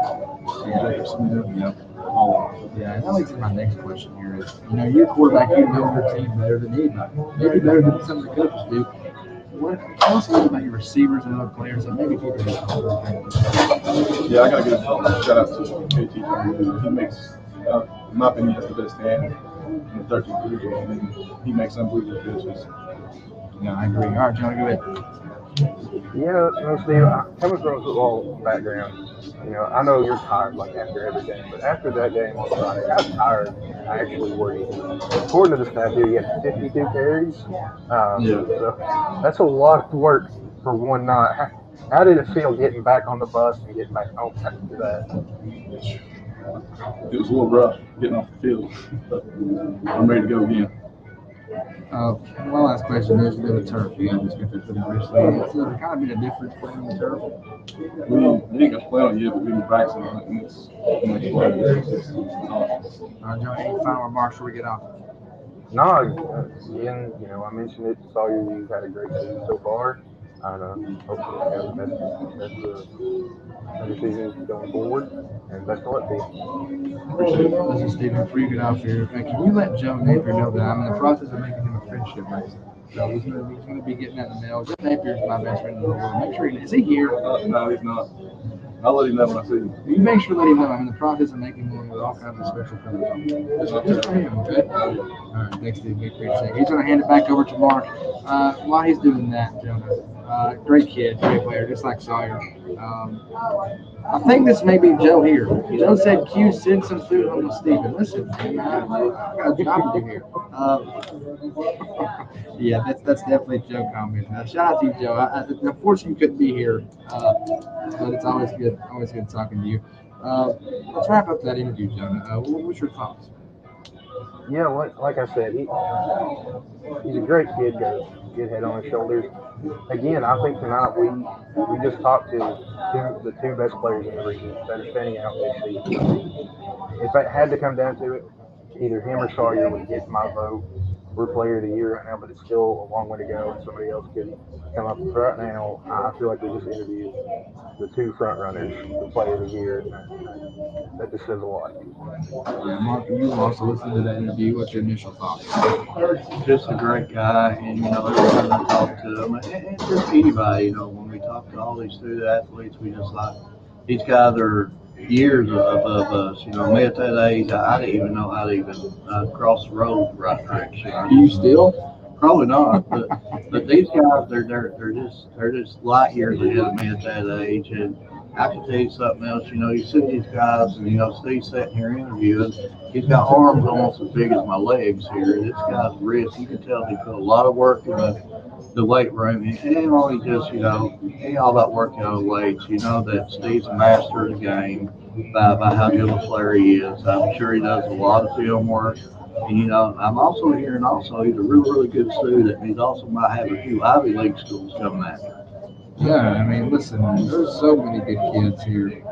Jacob Smith, you know, all of them. Yeah, and that leads to my next question here is, you know, you're a quarterback, you know your team better than anybody. Maybe better than some of the coaches do. Tell us a little about your receivers and other players that maybe people don't know. Yeah, I got to give a shout out to KT Turner. He makes, in my opinion, he's the best hand in the 13th region, and he makes unbelievable pitches. Yeah, I agree. All right, John, go ahead. Yeah, no, Steve, coming from a football background, I know you're tired like after every game, but after that game on Friday, how tired actually were you? According to the stat here, you had 52 carries. Yeah. So that's a lot of work for one night. How did it feel getting back on the bus and getting back home after that? It was a little rough getting off the field, but I'm ready to go again. My last question is the turf. You guys spent it pretty recently. It's kind of been a difference playing on the turf. We ain't got to play on it yet, but we've been practicing on it, and it makes a lot of difference. It's awesome. John, any final remarks before we get off? No, again, I mentioned it. Sawyer, you've had a great season so far. And hopefully you have the best season going forward. And best of luck to you. Appreciate it. This is Stephen. Before you get off here, can you let Joe Napier know that I'm in the process of making him a friendship bracelet? So he's going to be getting that in the mail. Joe Napier's my best friend in the world. Make sure is he here? No, he's not. I'll let him know when I see him. You make sure let him know I'm in the process of making him with all kinds of special things. Just for him, okay? All right, thanks, Steve. We appreciate it. He's going to hand it back over to Mark. While he's doing that, Jonah, great kid, great player, just like Sawyer. I think this may be Joe here. Joe said, Q, send some food home to Stephen. Listen, man, I got a job to do here. Yeah, that's definitely a Joe comment. Shout out to you, Joe. Unfortunately, you couldn't be here, but it's always good talking to you. Let's wrap up that interview, Jonah. What's your thoughts? Yeah, like I said, he's a great kid, got a good head on his shoulders. Again, I think tonight we just talked to the two best players in the region that are standing out this season. If it had to come down to it, either him or Sawyer would get my vote for player of the year right now, but it's still a long way to go, and somebody else could come up. Right now, I feel like we just interviewed the two front runners for player of the year, and that just says a lot. Yeah, Mark, you also listened to that interview. What's your initial thoughts? Just a great guy, and every time I talk to him, and just anybody, when we talk to all these student athletes, we just like these guys are years above us. Me at that age, I didn't even know how to even cross the road the right direction. Do you still? Probably not, but these guys, they're just light years ahead of me at that age, and I can tell you something else. You see these guys, and Steve's sitting here interviewing. He's got arms almost as big as my legs here. This guy's ripped. You can tell he put a lot of work in the weight room. He ain't only just, he ain't all about working on weights. That Steve's a master of the game by how good a player he is. I'm sure he does a lot of film work. And, I'm also hearing he's a really, really good student. And he also might have a few Ivy League schools coming after. Yeah, I mean, listen, there's so many good kids here in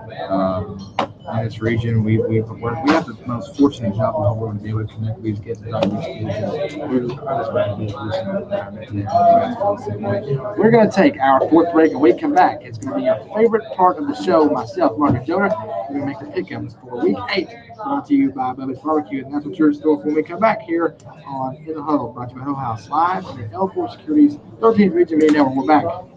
this region. We have the most fortunate job in the whole world to be able to connect with these kids and talk to these kids. I'm just glad to be able to listen. We're going to take our fourth break, and when we come back, it's going to be your favorite part of the show. Myself, Mark, and Jonah, we're going to make the pick'ems for Week 8, brought to you by Bubba's Barbecue, and that's what you're in store for when we come back here on In the Huddle, brought to you by Huddle House, live on your L4 Securities 13th Region Media Network. We're back.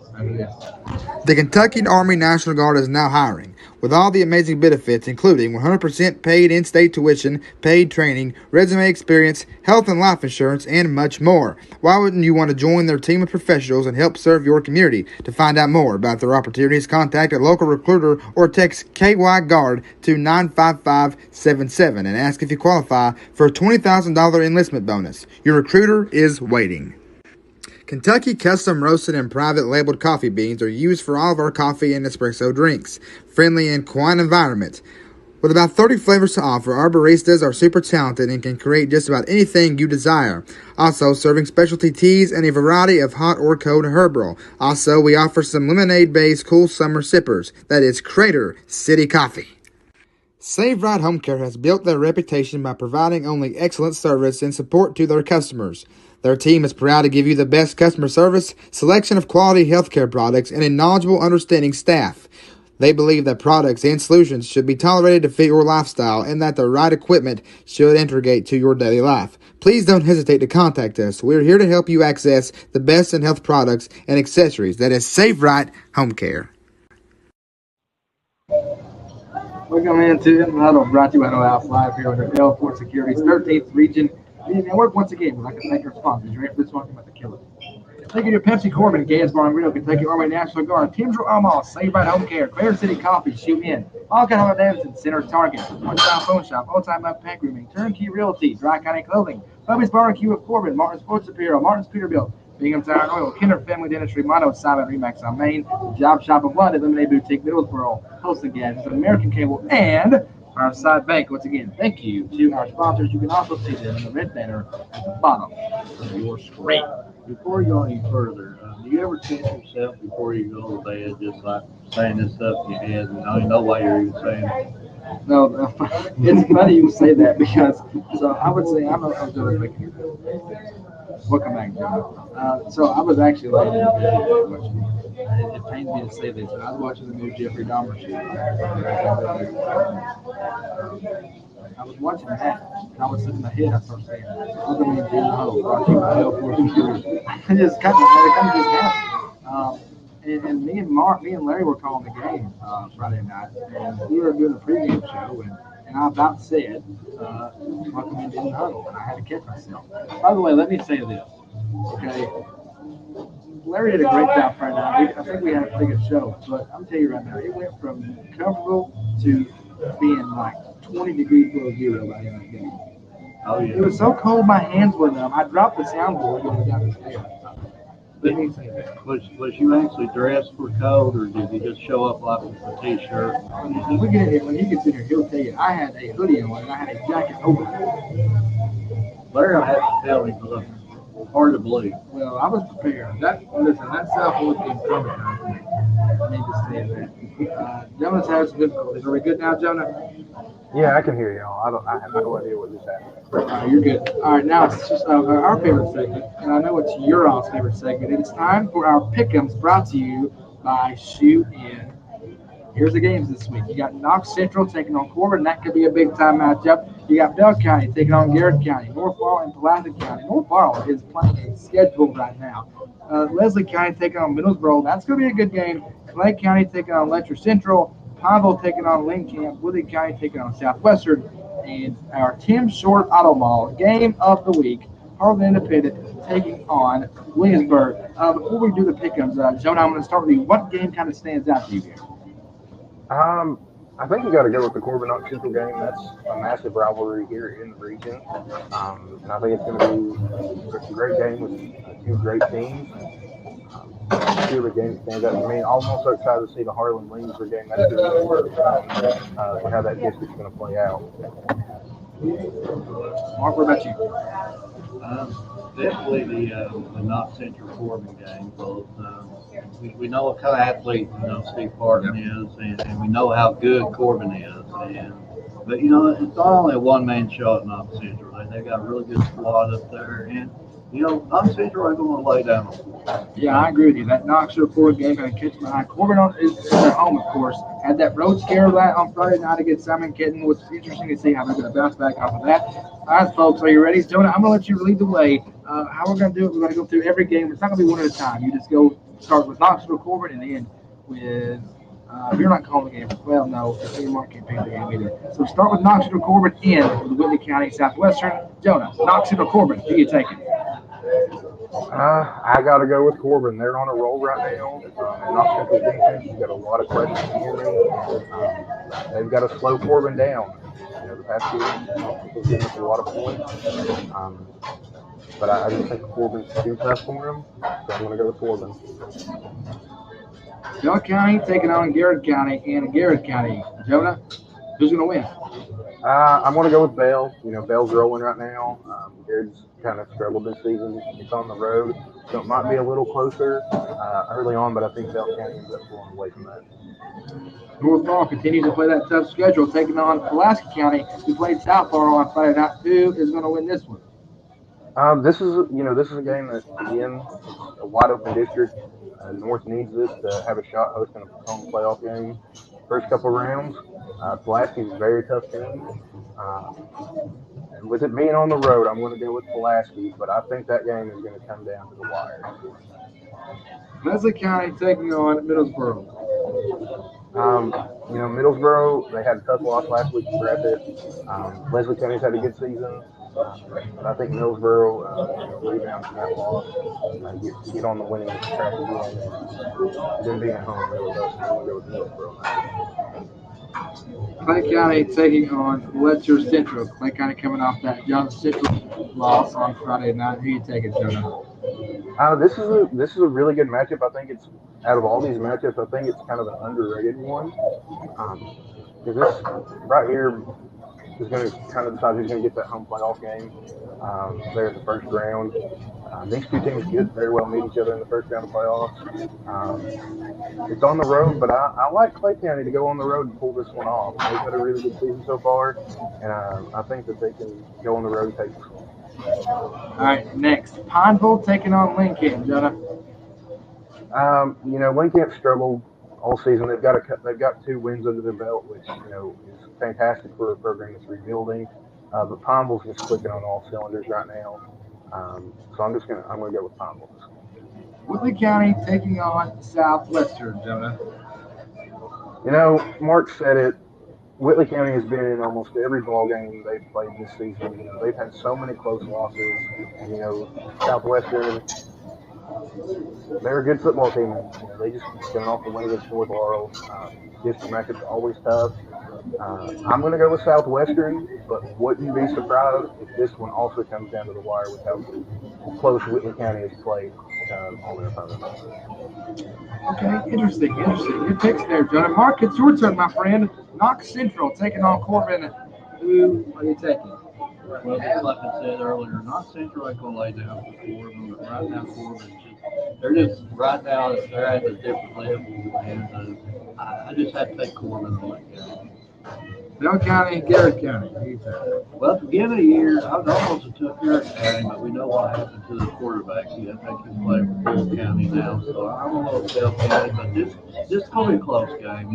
The Kentucky Army National Guard is now hiring, with all the amazing benefits including 100% paid in-state tuition, paid training, resume experience, health and life insurance, and much more. Why wouldn't you want to join their team of professionals and help serve your community? To find out more about their opportunities, contact a local recruiter or text KY Guard to 95577 and ask if you qualify for a $20,000 enlistment bonus. Your recruiter is waiting. Kentucky custom roasted and private labeled coffee beans are used for all of our coffee and espresso drinks. Friendly and quiet environment. With about 30 flavors to offer, our baristas are super talented and can create just about anything you desire. Also, serving specialty teas and a variety of hot or cold herbal. Also, we offer some lemonade-based cool summer sippers. That is Kreitzer City Coffee. Save Right Home Care has built their reputation by providing only excellent service and support to their customers. Their team is proud to give you the best customer service, selection of quality healthcare products, and a knowledgeable, understanding staff. They believe that products and solutions should be tolerated to fit your lifestyle and that the right equipment should integrate to your daily life. Please don't hesitate to contact us. We're here to help you access the best in health products and accessories. That is Save Right Home Care. We're coming into the Huddle, brought to you by Huddle House, live here under L4 Securities 13th Region Media Network. Once again, we'd like to thank our sponsors. You ready for this one? I'm about to kill it. Thank you to Pepsi Corbin, Gas Bar and Grill, Kentucky Army National Guard, Timsville Almost, Save Right Home Care, Clear City Coffee, Shoot In, Alcohol Holiday Davidson, Center Target, One Time Phone Shop, Old Time Up Pack Grooming, Turnkey Realty, Dry County Clothing, Bubby's Barbecue with Corbin, Martin Sports Apparel, Martin's Peterbilt, Bingham Tire and Oil, Kinder Family Dentistry, Mono, Simon Remax on Main, Job Shop of London, Lemonade Boutique, Middlesboro, Holston Gas, American Cable, and our side bank. Once again, thank you to our sponsors. You can also see them in the red banner at the bottom of your screen. Before you go any further, do you ever catch yourself before you go to bed, just like saying this stuff in your head, and I don't know why you're even saying it? No, it's funny you say that because so I would say I'm a welcome back, John. So I was actually laying in bed watching. It pains me to say this, but I was watching the new Jeffrey Dahmer show. I was watching that, and I was sitting in my head. I started saying, "Welcome in the Huddle, brought to you by It just kind of just happened. And me and Larry were calling the game Friday night, and we were doing a pregame show, and I about said, "Welcome in the Huddle," and I had to catch myself. By the way, let me say this, okay? Larry did a great job Friday night. I think we had a pretty good show, but I'm telling you right now, it went from comfortable to being like 20 degrees below zero by the end of the game. Oh, yeah. It was so cold, my hands were numb. I dropped the soundboard when we got the stairs. Let me say that. Was you actually dressed for cold, or did you just show up like with a t-shirt? When we get in here, when he gets in here, he'll tell you, I had a hoodie on and I had a jacket over it. Larry, I have to tell him, look, hard to believe. Well, I was prepared. That Southwood game traumatized me. I need to say that. Jonah's had some difficulties. Are we good now, Jonah? Yeah, I can hear y'all. I have no idea what just happened. You're good. All right, now it's just our favorite segment, and I know it's your all's favorite segment. It's time for our pick'ems, brought to you by Shoot In. Here's the games this week. You got Knox Central taking on Corbin. That could be a big-time matchup. You got Bell County taking on Garrett County. North Laurel and Pulaski County. North Laurel is playing a schedule right now. Leslie County taking on Middlesboro. That's going to be a good game. Clay County taking on Letcher Central. Pineville taking on Lynn Camp. Woodley County taking on Southwestern. And our Tim Short Auto Mall game of the week. Harlan Independent taking on Williamsburg. Before we do the pick'ems, Jonah, I'm going to start with you. What game kind of stands out to you here? I think you got to go with the Corbin Knox Central game. That's a massive rivalry here in the region. And I think it's going to be a great game with two great teams. Two of the games stand out to me. I'm also excited to see the Harlan Williamsburg game. That's going to how that district's going to play out. Mark, what about you? Definitely the Knox Central Corbin game. Both we know what kind of athlete Steve Partin is, and we know how good Corbin is. But it's not only a one-man show at Knox Central. They got a really good squad up there, and Knox Central are going to lay down. Yeah, I agree with you. That Knox Central Corbin game going to catch my eye. Corbin is at home, of course. Had that road scare on Friday night against Simon Kitten. It was interesting to see how they're going to bounce back off of that. All right, folks, are you ready? Jonah, I'm going to let you lead the way. How we're going to do it, we're going to go through every game. It's not going to be one at a time. You just start with Knox Central Corbin and end with you're not calling the game. Well, no, me and Mark can't pick the game either. So start with Knox Central Corbin, end with Whitley County Southwestern. Jonah, Knox Central Corbin, who you taking? I got to go with Corbin. They're on a roll right now. Knox Central defense has got a lot of questions for me. They've got to slow Corbin down. The past few weeks, Knox Central's given us a lot of points. But I just think Corbin's too tough for him, so I'm going to go with Corbin. Bell County taking on Garrett County and Garrett County. Jonah, who's going to win? I'm going to go with Bell. Bell's rolling right now. Garrett's kind of struggled this season. It's on the road, so it might be a little closer early on, but I think Bell County ends up pulling away from that. North Laurel continues to play that tough schedule, taking on Pulaski County, who played South Laurel on Friday night. Who is going to win this one? This is a game that, again, it's a wide open district. North needs this to have a shot hosting a home playoff game. First couple rounds, Pulaski is a very tough team. And with it being on the road, I'm going to go with Pulaski, but I think that game is going to come down to the wire. Leslie County taking on Middlesboro. Middlesboro, they had a tough loss last week to Rapid. Leslie County's had a good season. But I think Millsboro rebound from that loss, get on the winning track again, and then being at home really helps. I'm going to go with Millsboro now. Clay County taking on Letcher Central. Clay County coming off that Young Central loss on Friday night. Who you taking, Jonah? This is a really good matchup. I think it's out of all these matchups, I think it's kind of an underrated one. Because this right here is going to kind of decide who's going to get that home playoff game there in the first round. These two teams could very well meet each other in the first round of playoffs. It's on the road, but I like Clay County to go on the road and pull this one off. They've had a really good season so far, and I think that they can go on the road and take this one. All right, next, Pineville taking on Lincoln, Jonah. Lincoln struggled all season. They've got 2 wins under their belt, which is fantastic for a program that's rebuilding. But Pineville's just clicking on all cylinders right now. So I'm gonna go with Pineville. Woodley County taking on Southwestern, Jonah. Mark said it. Whitley County has been in almost every ball game they've played this season. They've had so many close losses. And, Southwestern, they're a good football team. They just coming off the win against North Laurel. District matchups are always tough. I'm going to go with Southwestern, but wouldn't be surprised if this one also comes down to the wire with how close Whitley County has played all their opponents. Okay, interesting. Good picks there, Jonah. Mark, it's your turn, my friend. Knox Central taking on Corbin. Who are you taking? Well, just like I said earlier, Knox Central ain't going to lay down for Corbin, but right now Corbin's they're at a different level, and I just have to take Corbin on that game. Bell County, Garrett County. Who you taking? Well, at the beginning of the year, I almost took Garrett County, but we know what happened to the quarterback. I think he's playing for Full County now, so I'm going to go with Bell County, but this is going to be a close game.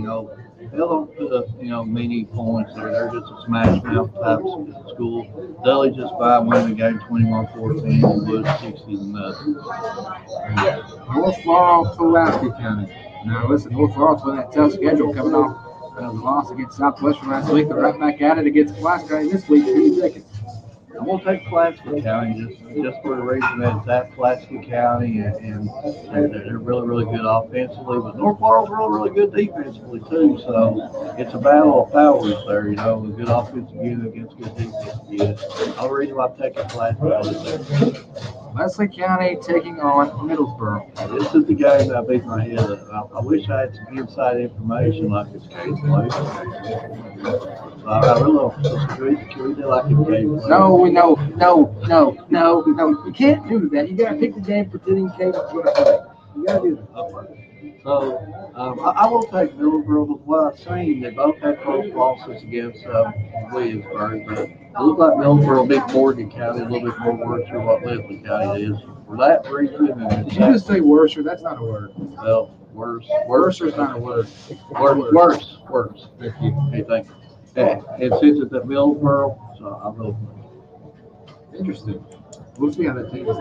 They don't put up, many points there. They're just a smash mouth type of school. They'll just win the game 21-14 and lose 60-0. North Laurel, Pulaski County. Now, listen, North Laurel's playing that tough schedule coming off the loss against Southwestern last week. They're right back at it against Pulaski County this week. Who are you taking? I'm going to take Pulaski County just for the reason that it's at Pulaski County and they're really, really good offensively. But North Laurel's really good defensively, too. So it's a battle of powers there, a good offensive unit against good defensive unit. I'll reason why I'm taking Pulaski County. Leslie County taking on Middlesboro. This is the game that I beat my head up. I wish I had some inside information like this case plays. I really don't. Can we do like a game play? No. You can't do that. You got to pick the game pretending Cade's going to play. You got to do that. Okay. So I will take Middlesboro with what I've seen. They both had close losses against Williamsburg, but it looks like Middlesboro beat Morgan County a little bit more worse than what Leslie County is. For that reason, did you just say worser? That's not a word. Well, worse. Worser is not a word. Worse. Thank you. Hey, thank you. And since it's at Middlesboro, so I'll go. Interesting. We'll see how that takes us.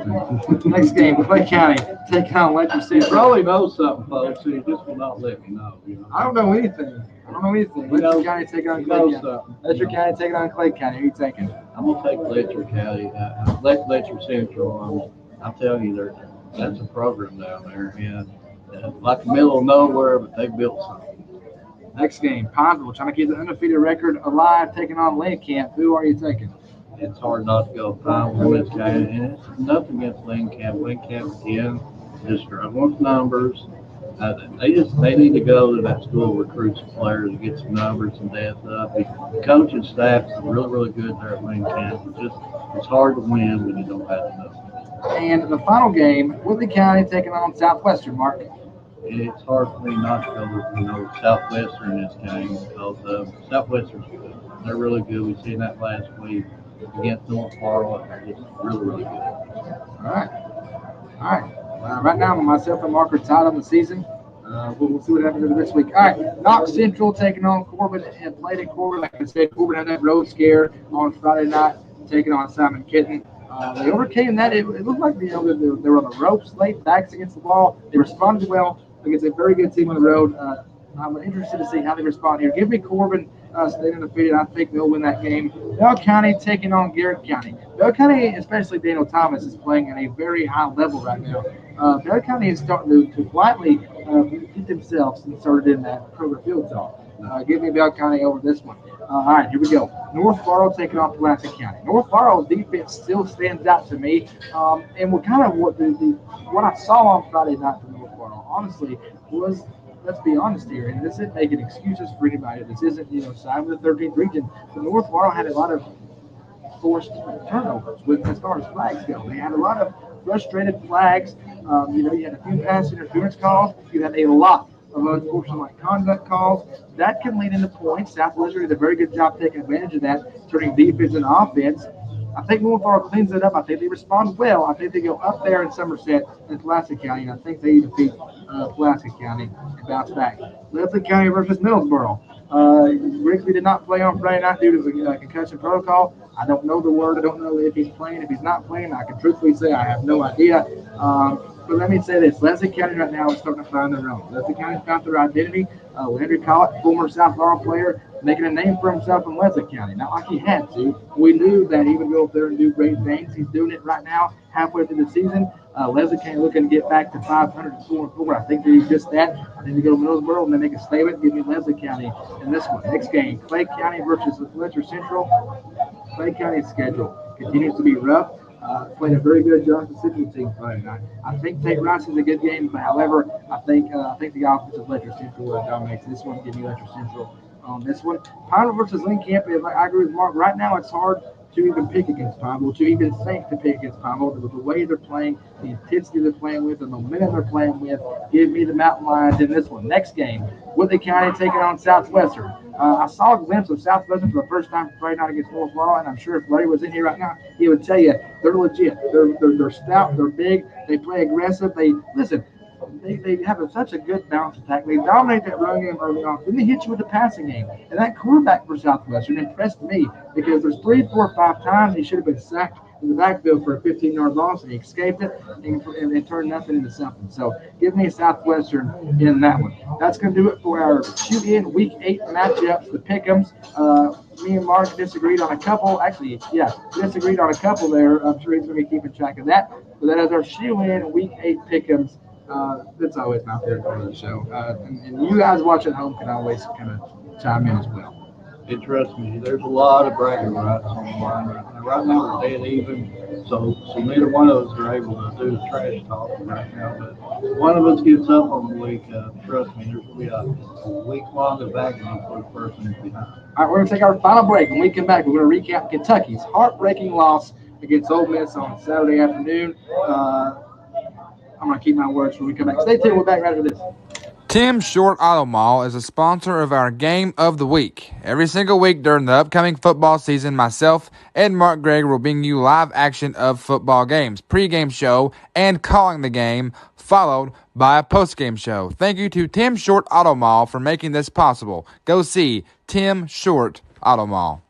Next game, Clay County taking on Letcher City. You probably know something, folks, so you just will not let me know. I don't know anything. Letcher County taking on Clay County. Letcher County taking on Clay County. Who are you taking? I'm going to take Letcher County. Letcher Central. I'm telling you, that's a program down there. And like the middle of nowhere, but they built something. Next game, Pineville trying to keep the undefeated record alive, taking on Lane Camp. Who are you taking? It's hard not to go Pineville in this game, and it's nothing against Lane Camp. Lane Camp again just struggling with numbers. They need to go to that school, recruit some players, and get some numbers and depth up. The coaching staff is really, really good there at Lane Camp. It's hard to win when you don't have enough. And the final game, Woodley County taking on Southwestern, Mark. It's hard for me not to go with Southwestern in this game because Southwestern's good. They're really good. We've seen that last week against North Laurel. They're just really, really good. All right. Right now, myself and Mark are tied on the season. We'll see what happens this week. All right, Knox Central taking on Corbin and played at Corbin. Like I said, Corbin had that road scare on Friday night, taking on Simon Kitten. They overcame that. It looked like they were on the ropes late, backs against the wall. They responded well against a very good team on the road. I'm interested to see how they respond here. Give me Corbin staying undefeated. I think they'll win that game. Bell County taking on Garrett County. Bell County, especially Daniel Thomas, is playing at a very high level right now. Bell County is starting to quietly get themselves inserted in that Kroger field talk. Give me Bell County over this one. All right, here we go. North Barrow taking on Pulaski County. North Barrow's defense still stands out to me, and what I saw on Friday night from North Barrow, honestly, was, let's be honest here, and this isn't making excuses for anybody. This isn't, side of the 13th region. But North Barrow had a lot of forced turnovers as far as flags go. They had a lot of frustrated flags. You had a few pass interference calls. You had a lot of unsportsmanlike conduct calls. That can lead into points. Southwestern did a very good job taking advantage of that, turning defense into offense. I think North Barrow cleans it up. I think they respond well. I think they go up there in Somerset and Pulaski County, and I think they defeat Pulaski County and bounce back. Leslie County versus Middlesboro. Gregory did not play on Friday night due to the concussion protocol. I don't know the word. I don't know if he's playing. If he's not playing, I can truthfully say I have no idea. But let me say this. Leslie County right now is starting to find their own. Leslie County's found their identity. Landry Collett, former South Laurel player, making a name for himself in Leslie County. Not like he had to. We knew that he would go up there and do great things. He's doing it right now, halfway through the season. Leslie County looking to get back to 500 and 4-4. I think they do just that. I think they go to Middlesboro and then make a statement. Give me Leslie County in this one. Next game, Clay County versus Fletcher Central. Clay County's schedule continues to be rough. Played a very good Johnson Central team Friday night. I think Tate Rice is a good game, but however, I think the offense of Fletcher Central dominates this one. Give me Fletcher Central on this one. Pineville versus Lincoln. I agree with Mark. Right now, it's hard to even pick against Pineville, to even think to pick against Pineville. With the way they're playing, the intensity they're playing with, the momentum they're playing with, give me the Mountain Lions in this one. Next game, Woodley County taking on Southwestern. I saw a glimpse of Southwestern for the first time Friday night against North Laurel, and I'm sure if Larry was in here right now, he would tell you they're legit. They're stout. They're big. They play aggressive. They have such a good bounce attack. They dominate that run game early on. Then they hit you with the passing game. And that quarterback for Southwestern impressed me because there's 3, 4, 5 times he should have been sacked in the backfield for a 15-yard loss, and he escaped it and turned nothing into something. So give me Southwestern in that one. That's going to do it for our shoot-in Week 8 matchups, the pick'ems. Me and Mark disagreed on a couple. Actually, disagreed on a couple there. I'm sure he's going to be keeping track of that. But that is our shoe-in Week 8 pick'ems. That's always my favorite part of the show. And you guys watch at home can always kind of chime in as well. And trust me, there's a lot of bragging rights on the line right now. Right now we're dead even, so neither one of us are able to do the trash talk right now. But one of us gets up on the week, trust me, there's going to be a week long of agony for the person who's behind. All right, we're going to take our final break. When we come back, we're going to recap Kentucky's heartbreaking loss against Ole Miss on Saturday afternoon. I'm going to keep my words when we come back. Stay tuned. We're back right after this. Tim Short Auto Mall is a sponsor of our Game of the Week. Every single week during the upcoming football season, myself and Mark Gregory will bring you live action of football games, pregame show, and calling the game, followed by a postgame show. Thank you to Tim Short Auto Mall for making this possible. Go see Tim Short Auto Mall.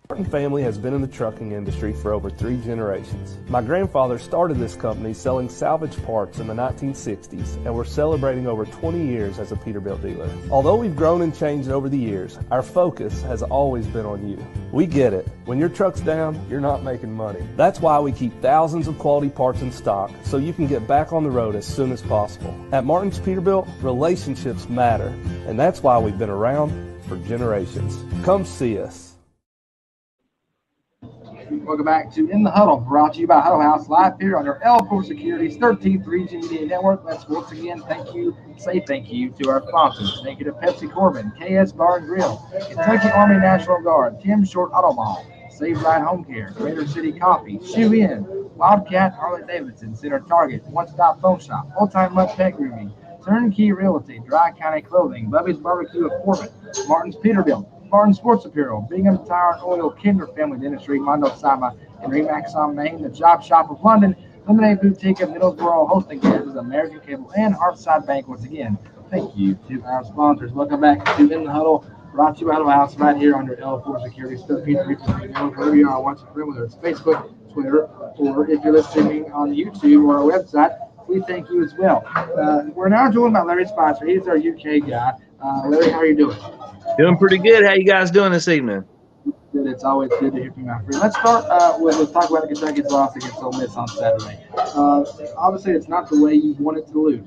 Partin family has been in the trucking industry for over 3 generations. My grandfather started this company selling salvage parts in the 1960s, and we're celebrating over 20 years as a Peterbilt dealer. Although we've grown and changed over the years, our focus has always been on you. We get it. When your truck's down, you're not making money. That's why we keep thousands of quality parts in stock so you can get back on the road as soon as possible. At Martin's Peterbilt, relationships matter, and that's why we've been around for generations. Come see us. Welcome back to In the Huddle, brought to you by Huddle House, live here on our L4 Security's 13th Region Media Network. Let's once again say thank you to our sponsors. Thank you to Pepsi Corbin, KS Bar and Grill, Kentucky Army National Guard, Tim Short Auto Mall, Save Ride Home Care, Greater City Coffee, Shoe In, Wildcat Harley Davidson, Center Target, One Stop Phone Shop, Old Time Mud Pet Grooming, Turnkey Realty, Dry County Clothing, Bubby's Barbecue of Corbin, Martin's Peterbilt, Partin Sports Apparel, Bingham Tire and Oil, Kinder Family Dentistry, Mondo Sama, and Remax on Main, the Job Shop of London, Lemonade Boutique of Middlesboro, Hosting Gases, American Cable, and Heartside Bank. Once again, thank you to our sponsors. Welcome back to In the Huddle, brought to you by Huddle House, right here under L4 Security's 13th Region Network, wherever you are watching, whether it's Facebook, Twitter, or if you're listening on YouTube or our website, we thank you as well. We're now joined by Larry Spicer. He's our UK guy. Larry, how are you doing? Doing pretty good. How you guys doing this evening? Good. It's always good to hear from you, my friend. Let's start let's talk about the Kentucky's loss against Ole Miss on Saturday. Obviously, it's not the way you wanted to lose.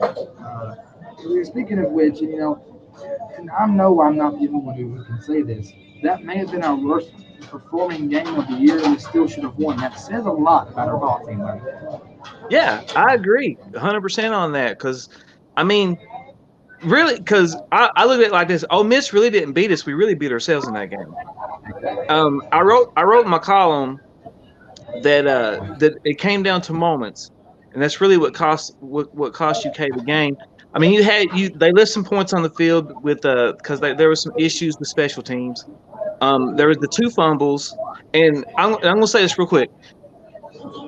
Speaking of which, and I'm not the only one who can say this. That may have been our worst performing game of the year, and we still should have won. That says a lot about our ball team. Yeah, I agree 100% on that. Because, I mean, really, because I look at it like this. Ole Miss really didn't beat us. We really beat ourselves in that game. I wrote in my column that it came down to moments, and that's really what cost UK the game. I mean, they left some points on the field with because there were some issues with special teams. There was the 2 fumbles, and I'm gonna say this real quick.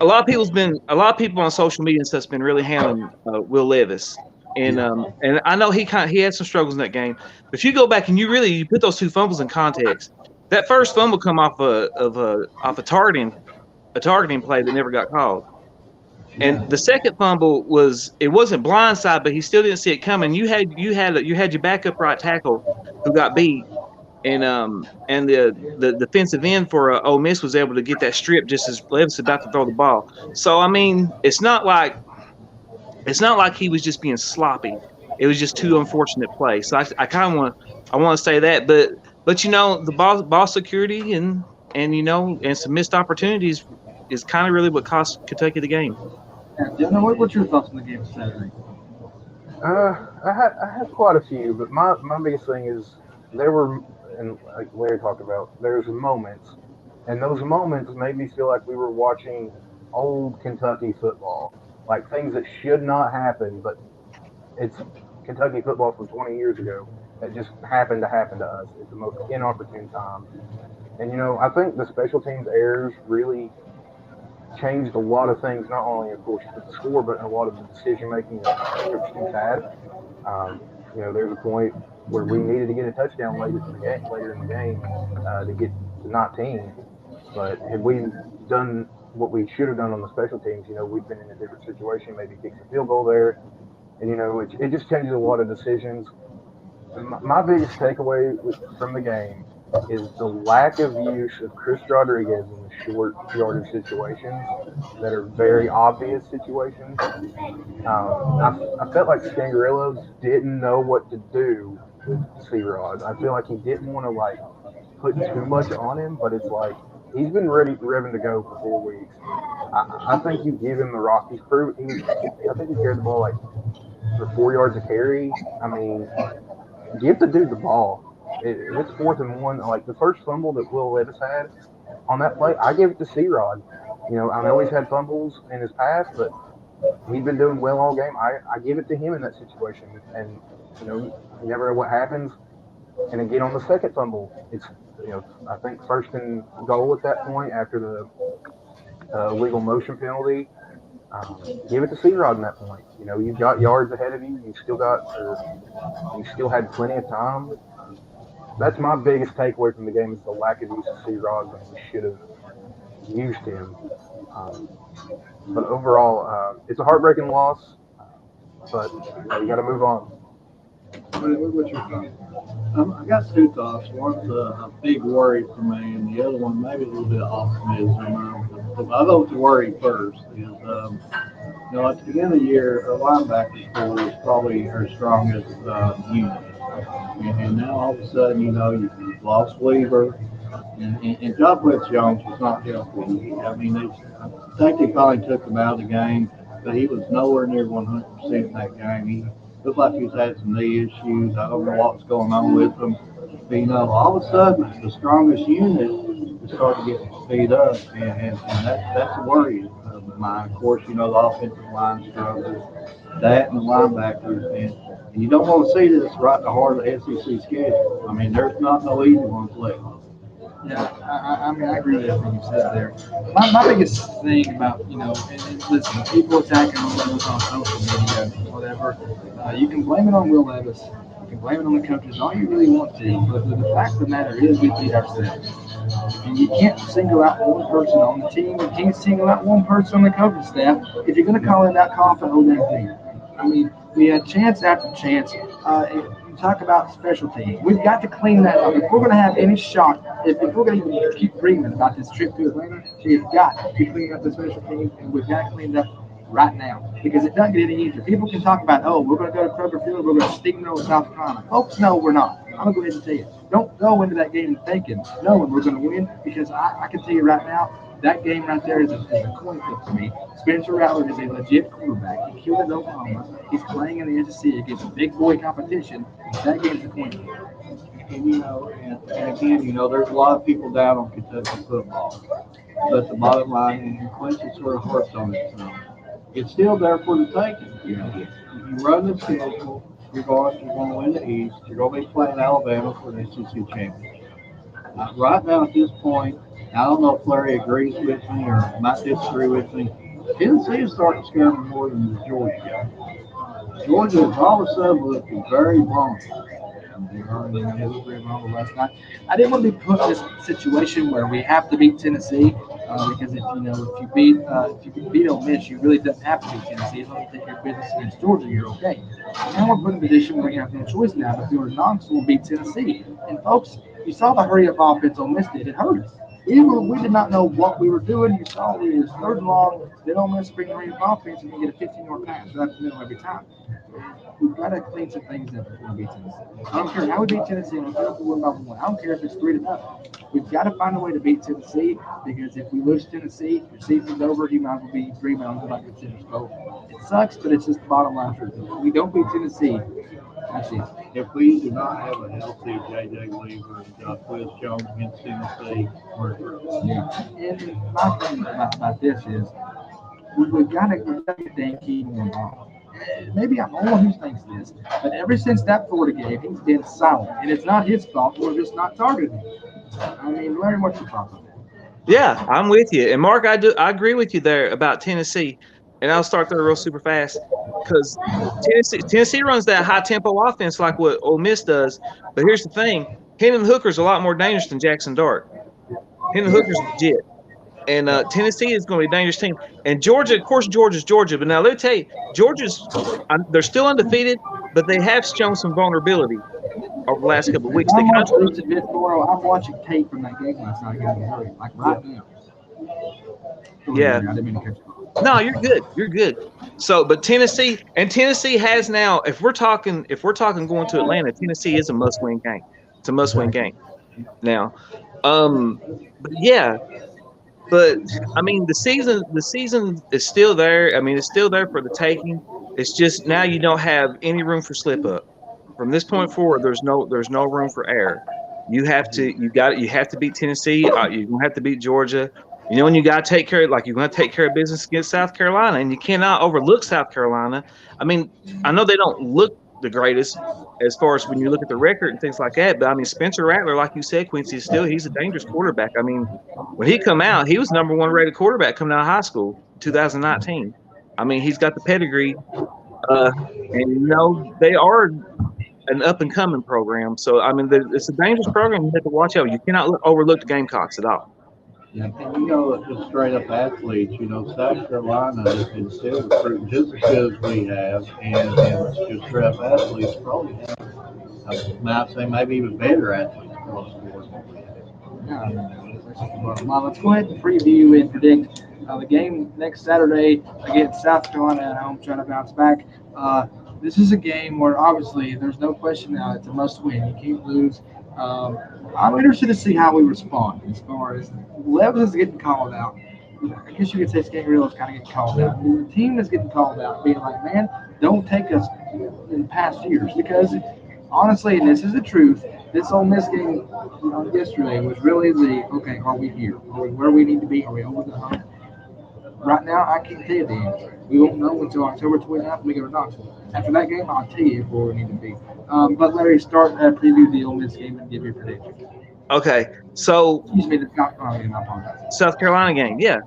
A lot of people on social media and stuff's been really hammering Will Levis, and I know he had some struggles in that game. But if you go back and you put those 2 fumbles in context, that first fumble come off a targeting play that never got called. And the second fumble wasn't blindside, but he still didn't see it coming. You had your backup right tackle who got beat, and the defensive end for Ole Miss was able to get that strip just as Levis was about to throw the ball. So I mean, it's not like he was just being sloppy. It was just 2 unfortunate plays. So I kind of want to say that, but the ball security and some missed opportunities is kind of really what cost Kentucky the game. Dylan, what's your thoughts on the game Saturday? I had quite a few, but my biggest thing is there were, and like Larry talked about, there's moments, and those moments made me feel like we were watching old Kentucky football, like things that should not happen, but it's Kentucky football from 20 years ago that just happened to happen to us at the most inopportune time. And I think the special teams errors really changed a lot of things, not only, of course, with the score, but in a lot of the decision-making that coach teams had. There's a point where we needed to get a touchdown later in the game to get to 19. But had we done what we should have done on the special teams, we'd been in a different situation, maybe kicked a field goal there. And, it just changes a lot of decisions. My biggest takeaway from the game is the lack of use of Chris Rodriguez in the short yardage situations that are very obvious situations. I felt like Scangarello didn't know what to do with C-Rod. I feel like he didn't want to put too much on him, but it's like he's been revving to go for 4 weeks. I think you give him the rock. I think he carried the ball for 4 yards of carry. I mean, give the dude the ball. If it's 4th and 1, like the first fumble that Will Levis had on that play, I give it to C-Rod. I know he's had fumbles in his past, but he's been doing well all game. I give it to him in that situation. And, you never know what happens. And again, on the second fumble, it's, I think 1st and goal at that point after the legal motion penalty. Give it to C-Rod in that point. You've got yards ahead of you. You still had plenty of time. That's my biggest takeaway from the game is the lack of use of C-Rod when we should have used him. But overall, it's a heartbreaking loss, but we got to move on. What's your thought? I got 2 thoughts. One's a big worry for me, and the other one maybe a little bit of optimism. I vote to worry first. Is at the beginning of the year, our linebacker core was probably our strongest unit. And now all of a sudden, you've lost Weaver, and John Blitz Jones was not healthy. I mean, I think they finally took him out of the game, but he was nowhere near 100% in that game. He looked like he's had some knee issues. I don't know what's going on with him. But, all of a sudden, the strongest unit is starting to get beat up, and that's a worry of mine. Of course, the offensive line struggles, that and the linebackers, and you don't want to see this right in the heart of the SEC schedule. I mean, there's not no easy ones left. Yeah, I agree with everything you said there. My biggest thing about, and listen, people attacking Will Levis on social media, whatever, you can blame it on Will Levis. You can blame it on the coaches all you really want to. But the fact of the matter is we beat ourselves. And you can't single out one person on the team. You can't single out one person on the coaching staff if you're going to call in that call for whole damn team. I mean, we had chance after chance. You talk about special teams. We've got to clean that up. If we're going to have any shot, if we're going to even keep dreaming about this trip to Atlanta, we've got to clean up the special teams, and we've got to clean it up right now because it doesn't get any easier. People can talk about, oh, we're going to go to Kroger Field, we're going to steamroll South Carolina. Folks, no, we're not. I'm going to go ahead and tell you. Don't go into that game thinking, knowing we're going to win, because I can tell you right now, that game right there is a coin flip to me. Spencer Rattler is a legit quarterback. He killed at Oklahoma. He's playing in the SEC against big boy competition. That game's a coin flip. And, you know, and again, you know, there's a lot of people down on Kentucky football. But the bottom line, and Quincy sort of harped on it, it's still there for the taking. You know, you run the schedule, you're going to win the East. You're going to be playing Alabama for the SEC championship. Right now, at this point, I don't know if Larry agrees with me or might disagree with me. Tennessee is starting to scare me more than the Georgia game. Georgia is all of a sudden looking very vulnerable. Last night. I didn't want to be put in this situation where we have to beat Tennessee because if you beat Ole Miss, you really don't have to beat Tennessee. As long as you take your business against Georgia, you're okay. Now we're put in a position where you have no choice now but go to Knox will beat Tennessee. And folks, you saw the hurry up offense Ole Miss did. It hurt us. We did not know what we were doing. You saw we was third and long. Then Ole Miss bring the hurry up offense and you get a 15-yard pass right in the middle every time. We've got to clean some things up before we beat Tennessee. I don't care how we beat Tennessee. I don't care if we win by 1. I don't care if it's 3-0. We've got to find a way to beat Tennessee because if we lose Tennessee, your season's over. You might as well be dreaming on about the Citrus Bowl. It sucks, but it's just the bottom line truth. If we don't beat Tennessee, that's it. If we do not have a healthy J.J. Weaver and Quiz Jones against Tennessee, we're through. Yeah. And my thing about this is we've got to get Dan Keaton involved. Maybe I'm the only one who thinks this, but ever since that Florida game, he's been silent, and it's not his fault. We're just not targeting him. I mean, Larry, what's your thoughts on that? Yeah, I'm with you, and Mark, I agree with you there about Tennessee, and I'll start there real super fast because Tennessee runs that high tempo offense like what Ole Miss does. But here's the thing: Hendon Hooker's a lot more dangerous than Jackson Dart. Hendon Hooker's legit. And Tennessee is going to be a dangerous team. And Georgia, of course, Georgia's Georgia. But now let me tell you, they're still undefeated, but they have shown some vulnerability over the last couple of weeks. I'm watching tape from that game last night. Like right now. Yeah. I didn't mean to catch it. No, you're good. You're good. So, but Tennessee has now. If we're talking going to Atlanta, Tennessee is a must-win game. It's a must-win game now. But yeah. But I mean, the season is still there. I mean, it's still there for the taking. It's just now you don't have any room for slip up. From this point forward, there's no room for error. You have to beat Tennessee. You're gonna have to beat Georgia. You know, and you got to take care of business against South Carolina, and you cannot overlook South Carolina. I mean, I know they don't look the greatest as far as when you look at the record and things like that. But I mean, Spencer Rattler, like you said, Quincy, he's a dangerous quarterback. I mean, when he come out, he was number 1 rated quarterback coming out of high school, 2019. I mean, he's got the pedigree, and you know they are an up and coming program. So I mean, it's a dangerous program. You have to watch out. You cannot overlook the Gamecocks at all. Yeah, and you know, just straight up athletes, you know, South Carolina is still recruiting just as good as we have, and just straight up athletes probably have, I might say, maybe even better athletes across the board than we have. Well, let's go ahead and preview and predict the game next Saturday against South Carolina at home, trying to bounce back. This is a game where obviously there's no question now it's a must-win. You can't lose. I'm interested to see how we respond as far as Levis is getting called out. I guess you could say Skangarello is kind of getting called out. The team is getting called out, being like, man, don't take us in past years. Because honestly, and this is the truth, this Ole Miss game yesterday was really okay, are we here? Are we where we need to be? Are we over the hump? Right now, I can't tell you the answer. We won't know until October 29th when we go to Knoxville. After that game, I'll tell you where we need to be. But Larry, start preview the Ole Miss game and give your prediction. Okay, so excuse me, the South Carolina game. I apologize. South Carolina game, yeah.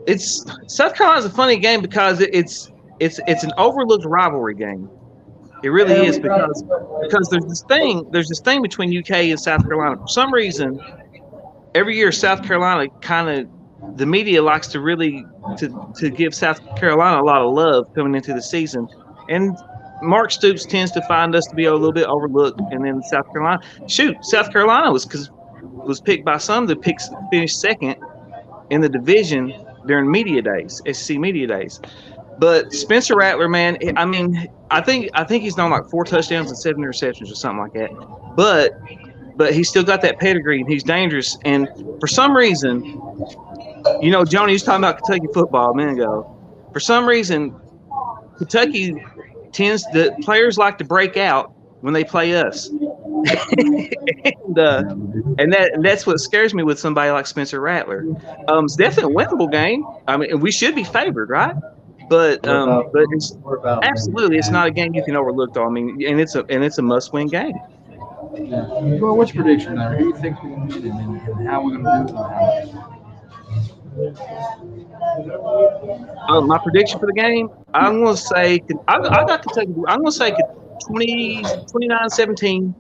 It's South Carolina's a funny game because it's an overlooked rivalry game. It really is because there's this thing between UK and South Carolina. For some reason, every year South Carolina the media likes to really to give South Carolina a lot of love coming into the season, and Mark Stoops tends to find us to be a little bit overlooked. And then South Carolina was picked by some to finish second in the division during media days, SEC media days. But Spencer Rattler, man, I mean, I think he's done like 4 touchdowns and 7 interceptions or something like that. But he's still got that pedigree and he's dangerous. And for some reason, you know, Johnny was talking about Kentucky football a minute ago. For some reason, Kentucky the players like to break out when they play us. and that's what scares me with somebody like Spencer Rattler. It's definitely a winnable game. I mean, we should be favored, right? But it's absolutely it's not a game you can overlook. Though I mean, and it's a must-win game. Yeah. Well, what's your prediction there? Who do you think we're going to beat and how we're going to do it? My prediction for the game, I'm going to say I got Kentucky. I'm going to say 29-17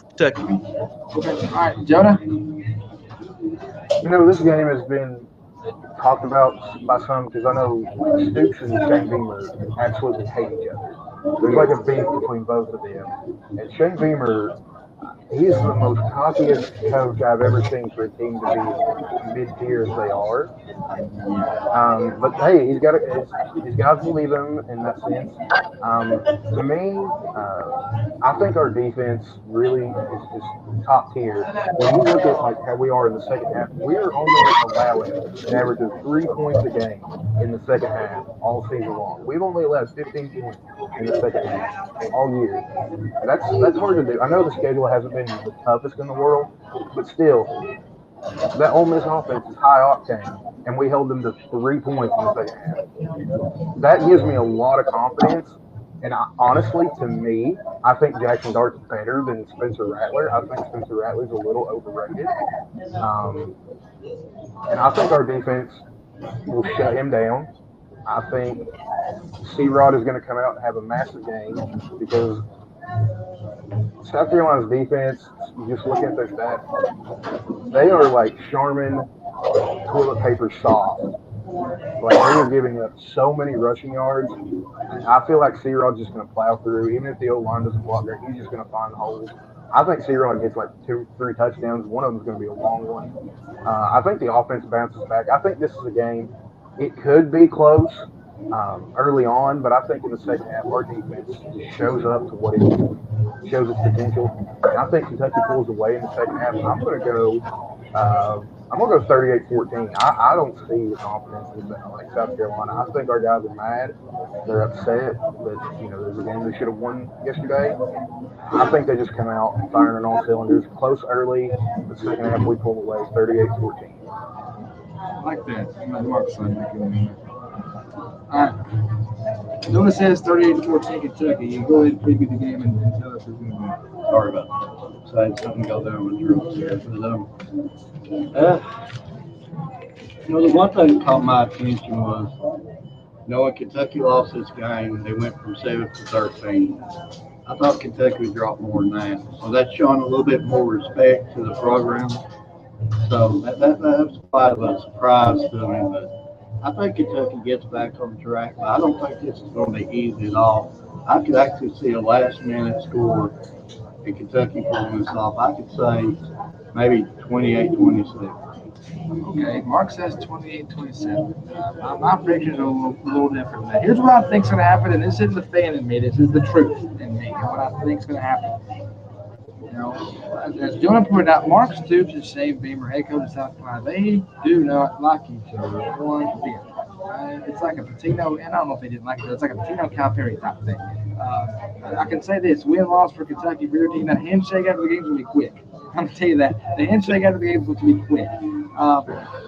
Kentucky. Okay. All right, Jonah. You know, this game has been talked about by some because I know Stoops and Shane Beamer absolutely hate each other. There's like a beef between both of them. And Shane Beamer, he is the most cockiest coach I've ever seen for a team to be mid-tier as they are. But hey, his guys believe him in that sense. To me, I think our defense really is top tier. When you look at like how we are in the second half, we are only allowing an average of 3 points a game in the second half all season long. We've only allowed 15 points in the second half all year. That's hard to do. I know the schedule hasn't been the toughest in the world, but still, that Ole Miss offense is high octane, and we held them to 3 points in the second half. That gives me a lot of confidence. And honestly, to me, I think Jackson Dart's better than Spencer Rattler. I think Spencer Rattler's a little overrated. And I think our defense will shut him down. I think C-Rod is going to come out and have a massive game because South Carolina's defense, just looking at their stats, they are like Charmin toilet paper soft. Like, they are giving up so many rushing yards. I feel like C-Rod's just going to plow through. Even if the O-line doesn't block there, he's just going to find holes. I think C-Rod gets like 2-3 touchdowns. One of them is going to be a long one. I think the offense bounces back. I think this is a game. It could be close early on, but I think in the second half, our defense shows up to what it is, shows its potential. And I think Kentucky pulls away in the second half. I'm going to go 38-14. I don't see the confidence in like South Carolina. I think our guys are mad. They're upset that, you know, there's a game they should have won yesterday. I think they just come out firing on all cylinders. Close early. The second half, we pull away 38-14. I like that. All right. Jonah says 38-14 Kentucky. You go ahead and preview the game and tell us who's going to win. Sorry about that. So I had something go down with Drew here. But, you know, the one thing that caught my attention was, you know, when Kentucky lost this game, they went from 7 to 13. I thought Kentucky would drop more than that. So that's showing a little bit more respect to the program. So that was quite of a surprise to me. But I think Kentucky gets back on track. But I don't think this is going to be easy at all. I could actually see a last-minute score in Kentucky pulling this off. I could say maybe 28-26. Okay, Mark says 28-27. My prediction is a little different than that. Here's what I think is going to happen, and this isn't the fan in me. This is the truth in me, and what I think is going to happen. You know, as Jonah pointed out, Mark Stoops and Shane Beamer, head coach of South Carolina, they do not like each other one bit. It's like a Patino, and I don't know if they didn't like it, but it's like a Patino Calipari type thing. I can say this: win-loss for Kentucky for your team. That handshake after the game is going to be quick. I'm going to tell you that. The handshake after the game is going to be quick.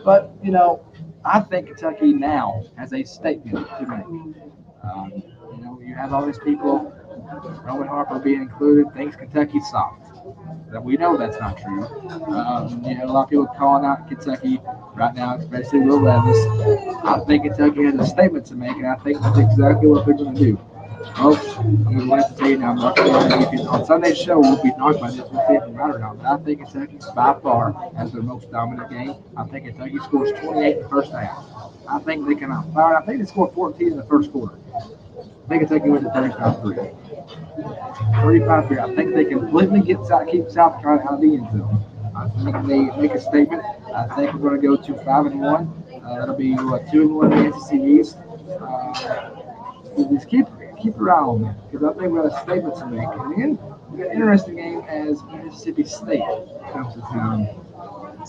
But, you know, I think Kentucky now has a statement to make. You know, you have all these people, Roman Harper being included, thinks Kentucky's soft. We know that's not true. You have a lot of people calling out Kentucky right now, especially Will Levis. I think Kentucky has a statement to make, and I think that's exactly what they're going to do. Folks, I'm going to go ahead and say it now. I'm not sure on Sunday's show, we'll be talking about this. We'll see if it's right or not. But I think Kentucky, by far, has their most dominant game. I think Kentucky scores 28 in the first half. I think they can outfire. I think they scored 14 in the first quarter. I think Kentucky wins at 35-3. 35-3. I think they completely keep South Carolina out of the end zone. I think they make a statement. I think we're going to go to 5-1. That'll be 2-1 in the SEC East. Just keep your eye on that because I think we have a statement to make. And then we got an interesting game as Mississippi State comes to town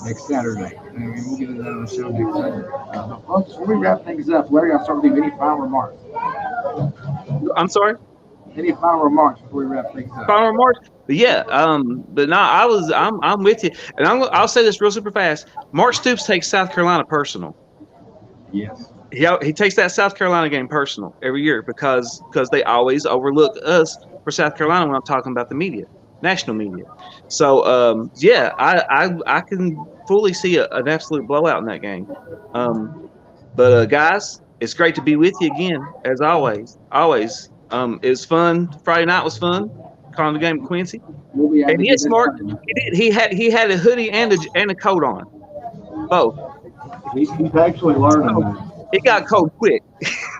next Saturday. And we'll get into that on the show next Sunday. But folks, before we wrap things up, Larry, I'll start with you. Any final remarks? I'm sorry. Any final remarks before we wrap things up? Final remarks? But yeah, but no, I'm with you, and I'll say this real super fast. Mark Stoops takes South Carolina personal. Yes. He takes that South Carolina game personal every year because they always overlook us for South Carolina when I'm talking about the media, national media. So yeah, I can fully see an absolute blowout in that game. But guys, it's great to be with you again as always. Always. It was fun. Friday night was fun. Calling the game with Quincy. And he is smart. He had a hoodie and a coat on. Both. He's actually learning. It got cold quick.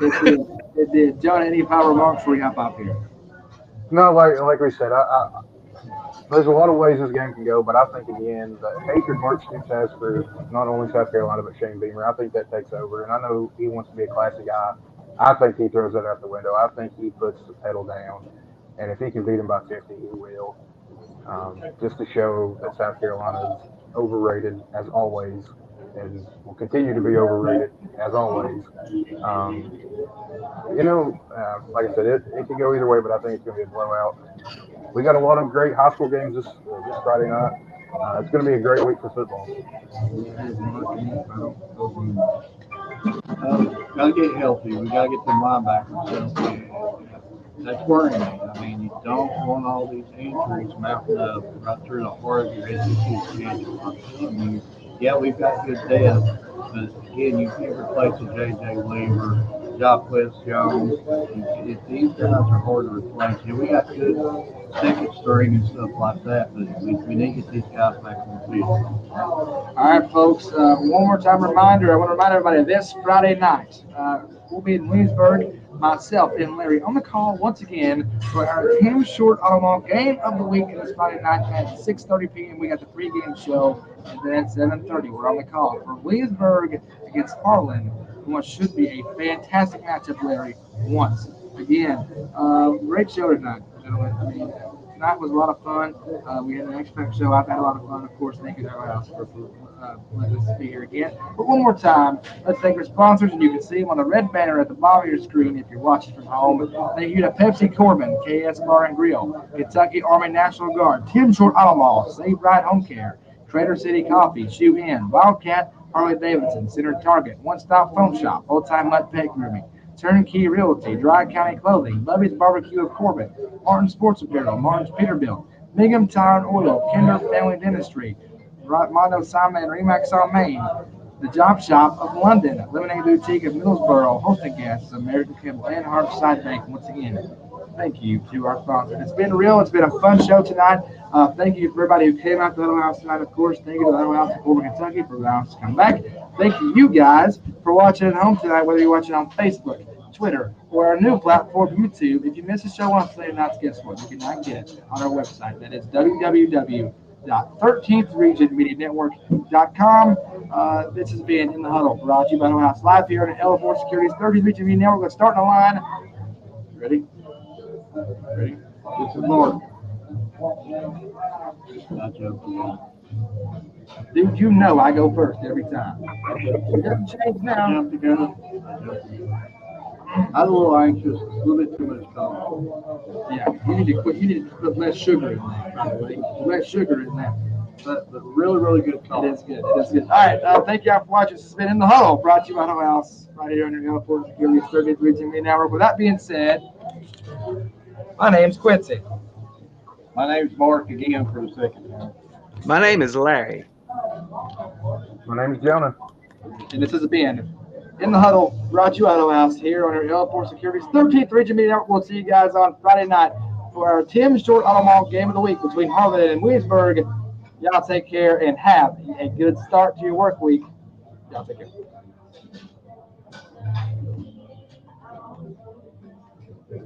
It did. John, any final remarks before we hop up here? No, like we said, there's a lot of ways this game can go, but I think in the end, the hatred Mark Stoops has for not only South Carolina but Shane Beamer, I think that takes over. And I know he wants to be a classy guy. I think he throws that out the window. I think he puts the pedal down. And if he can beat him by 50, he will. Just to show that South Carolina is overrated as always and will continue to be overrated as always. Like I said, it can go either way, but I think it's going to be a blowout. We got a lot of great high school games this Friday night. It's going to be a great week for football. Got to get healthy. We got to get them linebackers healthy. That's worrying me. I mean, you don't want all these injuries mounting up right through the heart of your SEC schedule. I mean, yeah, we've got good depth, but again, you can't replace a J.J. Weaver, Jacquez Jones. If these guys are hard to replace, we got good second string and stuff like that, but we need to get these guys back on the field. All right, folks. One more time reminder. I want to remind everybody this Friday night. We'll be in Williamsburg. Myself and Larry on the call once again for our Tim Short Automall game of the week this Friday night at 6:30 p.m. We got the pregame show, and then at 7:30 we're on the call for Williamsburg against Partin, what should be a fantastic matchup, Larry. Once again, great show tonight, gentlemen. I mean, tonight was a lot of fun. We had an expert show. I've had a lot of fun, of course. Thank you to our house for letting us be here again. But one more time, let's thank our sponsors, and you can see them on the red banner at the bottom of your screen if you're watching from home. Thank you to Pepsi Corbin, KS Bar and Grill, Kentucky Army National Guard, Tim Short Auto Mall, Save Right Home Care, Trader City Coffee, Shoe Inn, Wildcat, Harley Davidson, Center Target, One Stop Phone Shop, Old Time Mutt Pet Grooming, Turnkey Realty, Dry County Clothing, Lovey's Barbecue of Corbin, Martin Sports Apparel, Martin's Peterbilt, Bingham Tire and Oil, Kinder Family Dentistry, Mondo Simon and Remax on Main, The Job Shop of London, Lemonade Boutique of Middlesboro, Hosting Gas, American Cable, and Harborside Bank. Once again, thank you to our sponsors. It's been real. It's been a fun show tonight. Thank you for everybody who came out to the Huddle House tonight, of course. Thank you to the Huddle House in Corbin, Kentucky for allowing us to come back. Thank you guys for watching at home tonight, whether you're watching on Facebook, Twitter, or our new platform, YouTube. If you miss a show on Sunday nights, guess what? You can now get it on our website. That is www.13thRegionMediaNetwork.com. This has been In the Huddle, brought to you by Huddle House, live here at L4 Security's 13th Region Media Network. Let's start in the line. Ready? Ready? This is Mark. Dude, you know I go first every time. It doesn't change now. I was a little anxious, a little bit too much coffee. Yeah, you need to quit. You need to put less sugar in that, by the way. Less sugar in that. But really, really good coffee. It is good. It is good. All right. Thank y'all for watching. This has been In the Huddle, brought to you by Huddle House, right here on your L4 Security's 30th Region Media Network. With that being said, my name's Quincy. My name's Mark again for the second time. My name is Larry. My name is Jonah. And this has been in the Huddle, brought you Huddle House here on our L4 Securities 13th Region Meeting. We'll see you guys on Friday night for our Tim Short Auto Mall Game of the Week between Harlan and Williamsburg. Y'all take care and have a good start to your work week. Y'all take care.